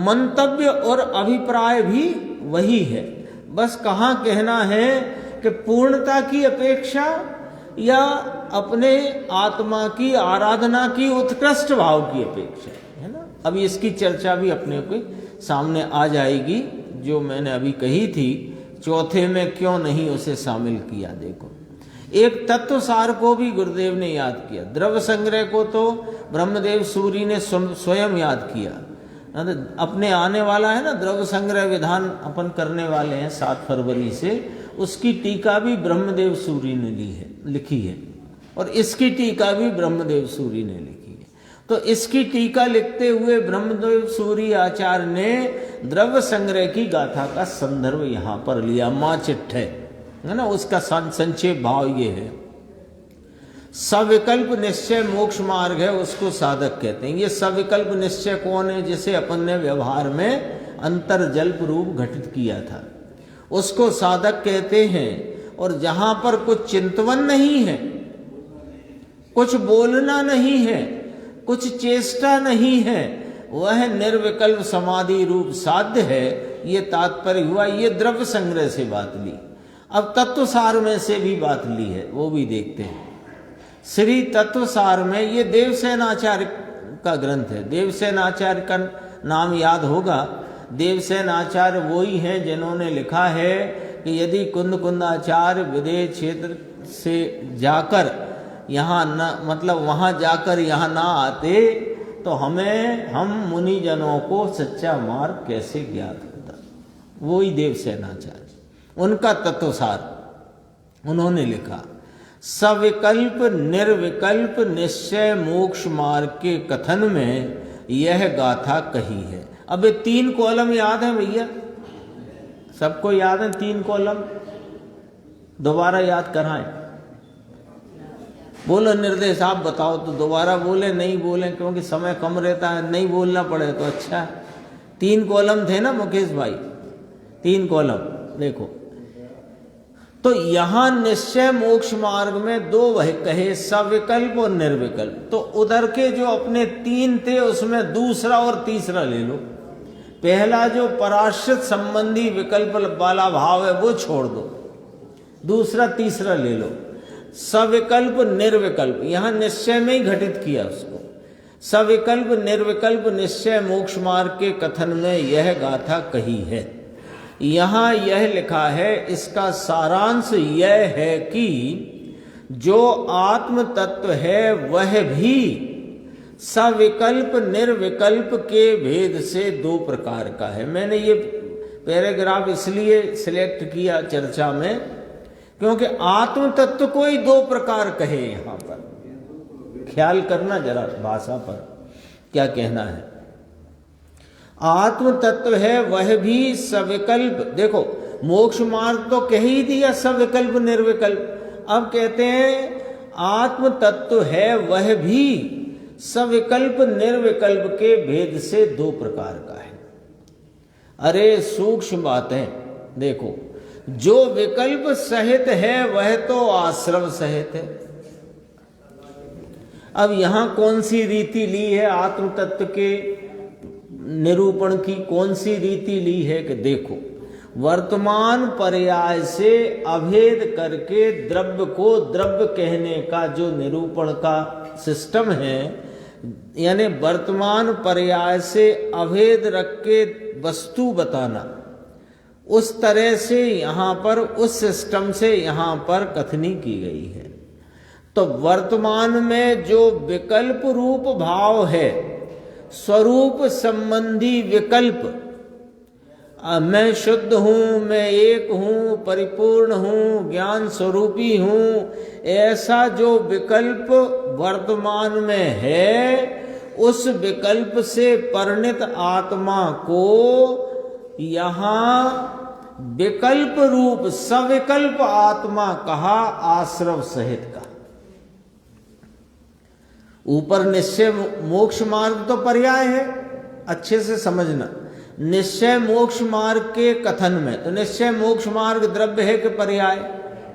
मंतव्य और अभिप्राय भी वही है। बस कहाँ कहना है कि पूर्णता की अपेक्षा या अपने आत्मा की आराधना की उत्कृष्ट भाव की अपेक्षा, है ना। अभी इसकी चर्चा भी अपने को सामने आ जाएगी, जो मैंने अभी कही थी चौथे में क्यों नहीं उसे शामिल किया। देखो, एक तत्व सार को भी गुरुदेव ने याद किया, द्रव्य संग्रह को तो ब्रह्मदेव सूरी ने स्वयं याद किया। अपने आने वाला है ना द्रव्य संग्रह विधान अपन करने वाले हैं 7 फरवरी से, उसकी टीका भी ब्रह्मदेव सूरी ने लिखी है, और इसकी टीका भी ब्रह्मदेव सूरी ने लिखी है। तो इसकी टीका लिखते हुए ब्रह्मदेव सूरी आचार्य ने द्रव्य संग्रह की गाथा का संदर्भ यहाँ पर लिया। माँ चिट्ठ है ना, उसका संक्षेप भाव ये है, सविकल्प निश्चय मोक्ष मार्ग है, उसको साधक कहते हैं। ये सविकल्प निश्चय कौन है? जिसे अपन ने व्यवहार में अंतर्जल्प रूप घटित किया था, उसको साधक कहते हैं। और जहां पर कुछ चिंतवन नहीं है, कुछ बोलना नहीं है, कुछ चेष्टा नहीं है, वह निर्विकल्प समाधि रूप साध्य है। ये तात्पर्य हुआ। ये द्रव्य संग्रह से बात ली। अब तत्वसार में से भी बात ली है, वो भी देखते हैं। श्री तत्वसार में, ये देवसेन आचार्य का ग्रंथ है। देवसेन आचार्य का नाम याद होगा। देवसेन आचार्य वही हैं जिन्होंने लिखा है कि यदि कुंद आचार्य विदेह क्षेत्र से जाकर यहाँ न, मतलब वहाँ जाकर यहाँ ना आते तो हम मुनिजनों को सच्चा मार्ग कैसे ज्ञात होता। वही देवसेन आचार्य, उनका तत्वसार उन्होंने लिखा। सविकल्प निर्विकल्प निश्चय मोक्ष मार्ग के कथन में यह गाथा कही है। अब ये 3 कॉलम याद है भैया, सबको याद है 3 कॉलम? दोबारा याद कराएं। बोलो निर्देश, आप बताओ तो दोबारा बोले, नहीं बोले क्योंकि समय कम रहता है, नहीं बोलना पड़े तो अच्छा। 3 कॉलम थे ना मुकेश भाई, 3 कॉलम देखो। तो यहां निश्चय मोक्ष मार्ग में 2 वह कहे, सविकल्प और निर्विकल्प। तो उधर के जो अपने 3 थे उसमें दूसरा और तीसरा ले लो। पहला जो पराश्रित संबंधी विकल्प वाला भाव है वो छोड़ दो, दूसरा तीसरा ले लो। सविकल्प निर्विकल्प, यहां निश्चय में ही घटित किया उसको। सविकल्प निर्विकल्प निश्चय मोक्ष मार्ग के कथन में यह गाथा कही है। यहाँ यह लिखा है, इसका सारांश यह है कि जो आत्म तत्व है वह भी सविकल्प निर्विकल्प के भेद से 2 प्रकार का है। मैंने ये पैराग्राफ इसलिए सिलेक्ट किया चर्चा में क्योंकि आत्म तत्व को ही 2 प्रकार कहे। यहाँ पर ख्याल करना जरा भाषा पर क्या कहना है। आत्म तत्व है वह भी सविकल्प, देखो मोक्ष मार्ग तो कह ही दिया सविकल्प निर्विकल्प। अब कहते हैं आत्म तत्व है वह भी सविकल्प निर्विकल्प के भेद से 2 प्रकार का है। अरे सूक्ष्म बात है। देखो, जो विकल्प सहित है वह तो आश्रव सहित है, अब यहाँ कौन सी रीति ली है आत्म तत्व के निरूपण की? कौन सी रीति ली है कि देखो, वर्तमान पर्याय से अभेद करके द्रव्य को द्रव्य कहने का जो निरूपण का सिस्टम है, यानी वर्तमान पर्याय से अभेद रख के वस्तु बताना, उस तरह से यहाँ पर उस सिस्टम से यहाँ पर कथनी की गई है। तो वर्तमान में जो विकल्प रूप भाव है, स्वरूप संबंधी विकल्प, मैं शुद्ध हूँ, मैं एक हूँ, परिपूर्ण हूँ, ज्ञान स्वरूपी हूँ, ऐसा जो विकल्प वर्तमान में है, उस विकल्प से परिणत आत्मा को यहाँ विकल्प रूप सविकल्प आत्मा कहा, आश्रव सहित का। ऊपर निश्चय मोक्ष मार्ग तो पर्याय है, अच्छे से समझना। निश्चय मोक्ष मार्ग के कथन में तो निश्चय मोक्ष मार्ग द्रव्य है कि पर्याय?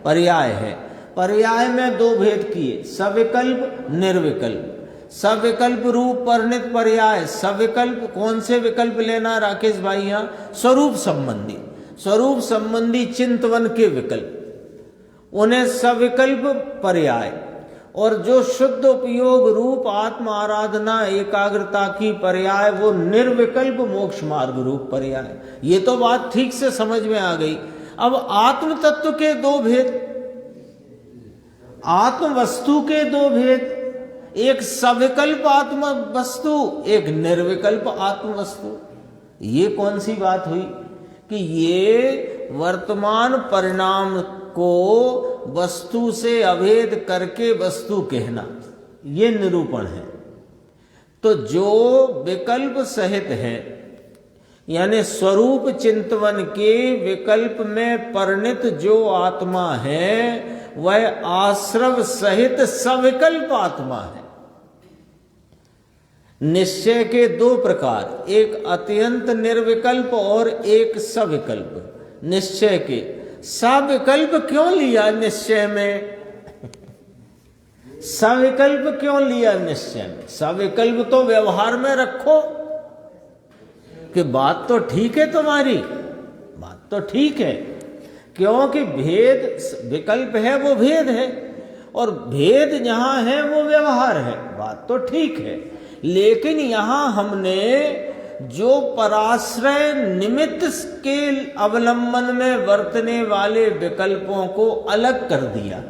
पर्याय है। पर्याय में दो भेद किए, सविकल्प निर्विकल्प। सविकल्प रूप परिणित पर्याय, सविकल्प कौन से विकल्प लेना राकेश भाई? यहाँ स्वरूप संबंधी, स्वरूप संबंधी चिंतवन के विकल्प, उन्हें सविकल्प पर्याय। और जो शुद्ध उपयोग रूप आत्म आराधना एकाग्रता की पर्याय, वो निर्विकल्प मोक्ष मार्ग रूप पर्याय। ये तो बात ठीक से समझ में आ गई। अब आत्म तत्व के दो भेद, आत्म वस्तु के दो भेद, एक सविकल्प आत्म वस्तु, एक निर्विकल्प आत्म वस्तु। ये कौन सी बात हुई कि ये वर्तमान परिणाम को वस्तु से अभेद करके वस्तु कहना, ये निरूपण है। तो जो विकल्प सहित है, यानी स्वरूप चिंतवन के विकल्प में परिणित जो आत्मा है, वह आश्रव सहित सविकल्प आत्मा है। निश्चय के दो प्रकार, एक अत्यंत निर्विकल्प और एक सविकल्प। निश्चय के सविकल्प क्यों लिया निश्चय में? सविकल्प क्यों लिया निश्चय में? सविकल्प तो व्यवहार में रखो कि बात तो ठीक है तुम्हारी, बात तो ठीक है, क्योंकि भेद विकल्प है वो भेद है, और भेद जहां है वो व्यवहार है, बात तो ठीक है। लेकिन यहां हमने जो पराश्रय निमित्त के अवलंबन में वर्तने वाले विकल्पों को अलग कर दिया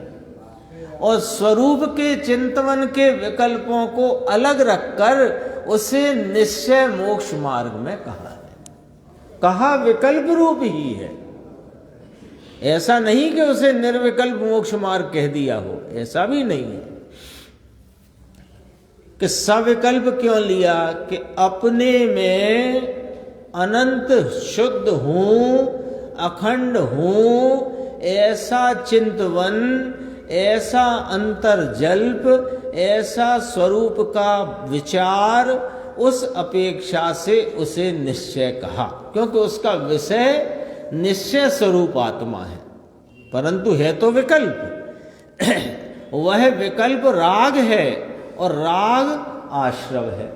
और स्वरूप के चिंतन के विकल्पों को अलग रखकर उसे निश्चय मोक्ष मार्ग में कहा है। कहा विकल्प रूप ही है, ऐसा नहीं कि उसे निर्विकल्प मोक्ष मार्ग कह दिया हो, ऐसा भी नहीं है। कि सविकल्प क्यों लिया? कि अपने में अनंत शुद्ध हूं, अखंड हूं, ऐसा चिंतवन, ऐसा अंतर्जल्प, ऐसा स्वरूप का विचार, उस अपेक्षा से उसे निश्चय कहा, क्योंकि उसका विषय निश्चय स्वरूप आत्मा है, परंतु है तो विकल्प। वह विकल्प राग है और राग आश्रव है,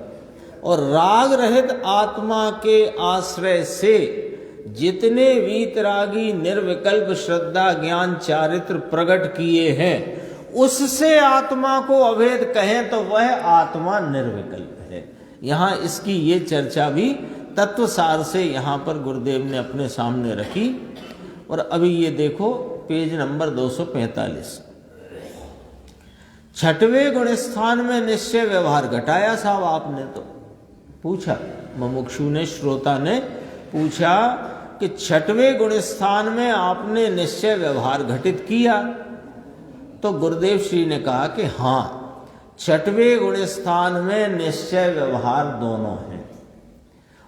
और राग रहित आत्मा के आश्रय से जितने वीतरागी निर्विकल्प श्रद्धा ज्ञान चारित्र प्रकट किए हैं, उससे आत्मा को अभेद कहें तो वह आत्मा निर्विकल्प है। यहाँ इसकी ये चर्चा भी तत्वसार से यहाँ पर गुरुदेव ने अपने सामने रखी। और अभी ये देखो पेज नंबर 245, छठवें गुण स्थान में निश्चय व्यवहार घटाया साहब। आपने तो पूछा, मुमुक्षु ने, श्रोता ने पूछा कि छठवें गुण स्थान में आपने निश्चय व्यवहार घटित किया, तो गुरुदेव श्री ने कहा कि हाँ, छठवें गुण स्थान में निश्चय व्यवहार दोनों हैं।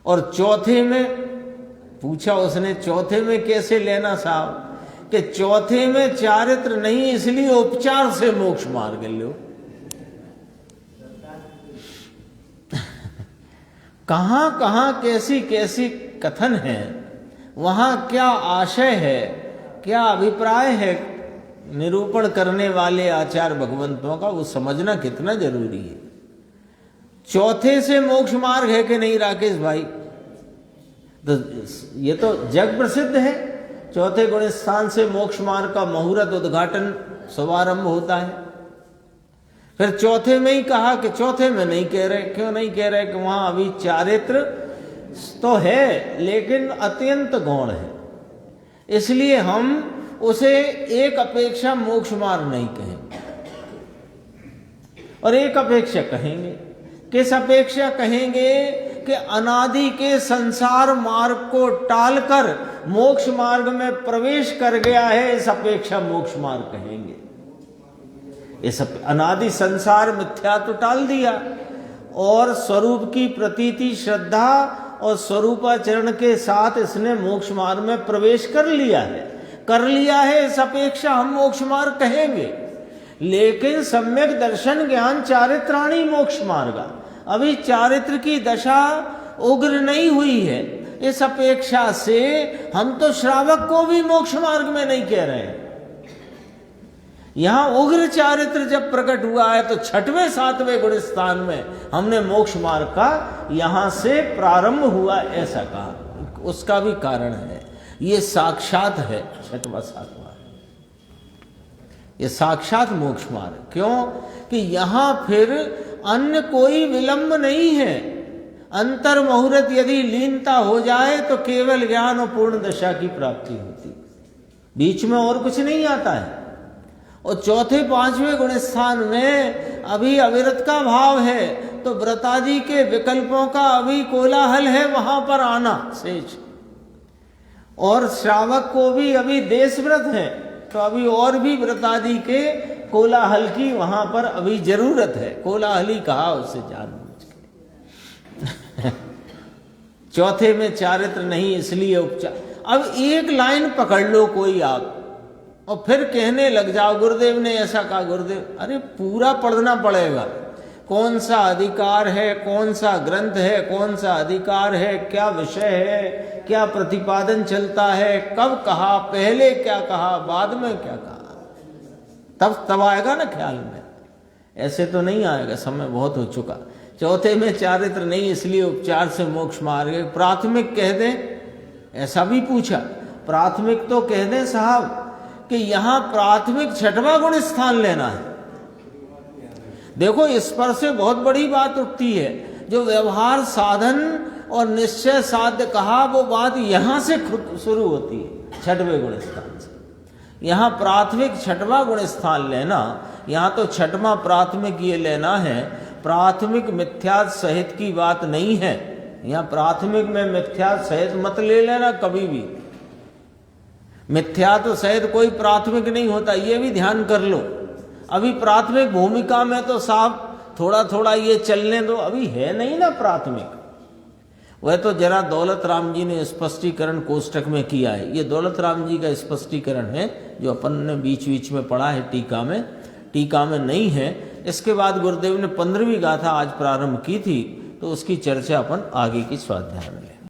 और चौथे में पूछा उसने, चौथे में कैसे लेना साहब? कि चौथे में चारित्र नहीं, इसलिए उपचार से मोक्ष मार्ग लो। कहां कहां कैसी कैसी कथन है, वहां क्या आशय है, क्या अभिप्राय है, निरूपण करने वाले आचार्य भगवंतों का वो समझना कितना जरूरी है। चौथे से मोक्ष मार्ग है कि नहीं राकेश भाई? तो ये तो जग प्रसिद्ध है, चौथे गुण स्थान से मोक्ष मार्ग का मुहूर्त उद्घाटन शुभारंभ होता है। फिर चौथे में ही कहा कि चौथे में नहीं कह रहे, क्यों नहीं कह रहे? कि वहां अभी चारित्र तो है लेकिन अत्यंत गौण है, इसलिए हम उसे एक अपेक्षा मोक्ष मार्ग नहीं कहेंगे और एक अपेक्षा कहेंगे। किस अपेक्षा कहेंगे? कि अनादि के संसार मार्ग को टालकर मोक्ष मार्ग में प्रवेश कर गया है, इस अपेक्षा मोक्ष मार्ग कहेंगे। इस अनादि संसार मिथ्या तो टाल दिया और स्वरूप की प्रतीति श्रद्धा और स्वरूपाचरण के साथ इसने मोक्ष मार्ग में प्रवेश कर लिया है, इस अपेक्षा हम मोक्ष मार्ग कहेंगे। लेकिन सम्यक दर्शन ज्ञान चारित्राणी मोक्ष मार्ग, अभी चारित्र की दशा उग्र नहीं हुई है, इस अपेक्षा से हम तो श्रावक को भी मोक्ष मार्ग में नहीं कह रहे हैं। यहां उग्र चारित्र जब प्रकट हुआ है तो छठवें सातवें गुण स्थान में हमने मोक्ष मार्ग का यहां से प्रारंभ हुआ ऐसा कहा। उसका भी कारण है, ये साक्षात है छठवां सातवां, ये साक्षात मोक्ष मार्ग। क्यों? कि यहां फिर अन्य कोई विलंब नहीं है। अंतर मुहूर्त यदि लीनता हो जाए तो केवल ज्ञान और पूर्ण दशा की प्राप्ति होती, बीच में और कुछ नहीं आता है। और चौथे पांचवें गुण स्थान में अभी अविरत का भाव है, तो व्रतादि के विकल्पों का अभी कोलाहल है वहां पर आना शेष, और श्रावक को भी अभी देश व्रत है, तो अभी और भी व्रतादि के कोलाहल की वहां पर अभी जरूरत है। कोलाहल ही कहा उसे जानबूझ के। चौथे में चारित्र नहीं, इसलिए उपचार। अब एक लाइन पकड़ लो कोई आप और फिर कहने लग जाओ गुरुदेव ने ऐसा कहा, गुरुदेव, अरे पूरा पढ़ना पड़ेगा। कौन सा अधिकार है, कौन सा ग्रंथ है, कौन सा अधिकार है, क्या विषय है, क्या प्रतिपादन चलता है, कब कहा, पहले क्या कहा, बाद में क्या कहा, तब आएगा ना ख्याल में। ऐसे तो नहीं आएगा, समय बहुत हो चुका। चौथे में चारित्र नहीं, इसलिए उपचार से मोक्ष मार्ग। प्राथमिक कह दें, ऐसा भी पूछा, प्राथमिक तो कह दें साहब कि यहां प्राथमिक छठवां गुण स्थान लेना है। देखो इस पर से बहुत बड़ी बात उठती है, जो व्यवहार साधन और निश्चय साध्य कहा वो बात यहां से शुरू होती है, छठवें गुण स्थान से। यहां प्राथमिक छठवां गुण स्थान लेना, यहां तो छठवां प्राथमिक ये लेना है। प्राथमिक मिथ्या सहित की बात नहीं है, यहां प्राथमिक में मिथ्या सहित मत ले लेना कभी भी। मिथ्या तो सहित कोई प्राथमिक नहीं होता, ये भी ध्यान कर लो। अभी प्राथमिक भूमिका में तो साहब थोड़ा थोड़ा ये चलने दो, अभी है नहीं ना प्राथमिक। वह तो जरा दौलत राम जी ने स्पष्टीकरण कोष्टक में किया है, ये दौलत राम जी का स्पष्टीकरण है जो अपन ने बीच बीच में पढ़ा है, टीका में नहीं है। इसके बाद गुरुदेव ने 15वीं गाथा आज प्रारंभ की थी, तो उसकी चर्चा अपन आगे की स्वाध्याय में लें।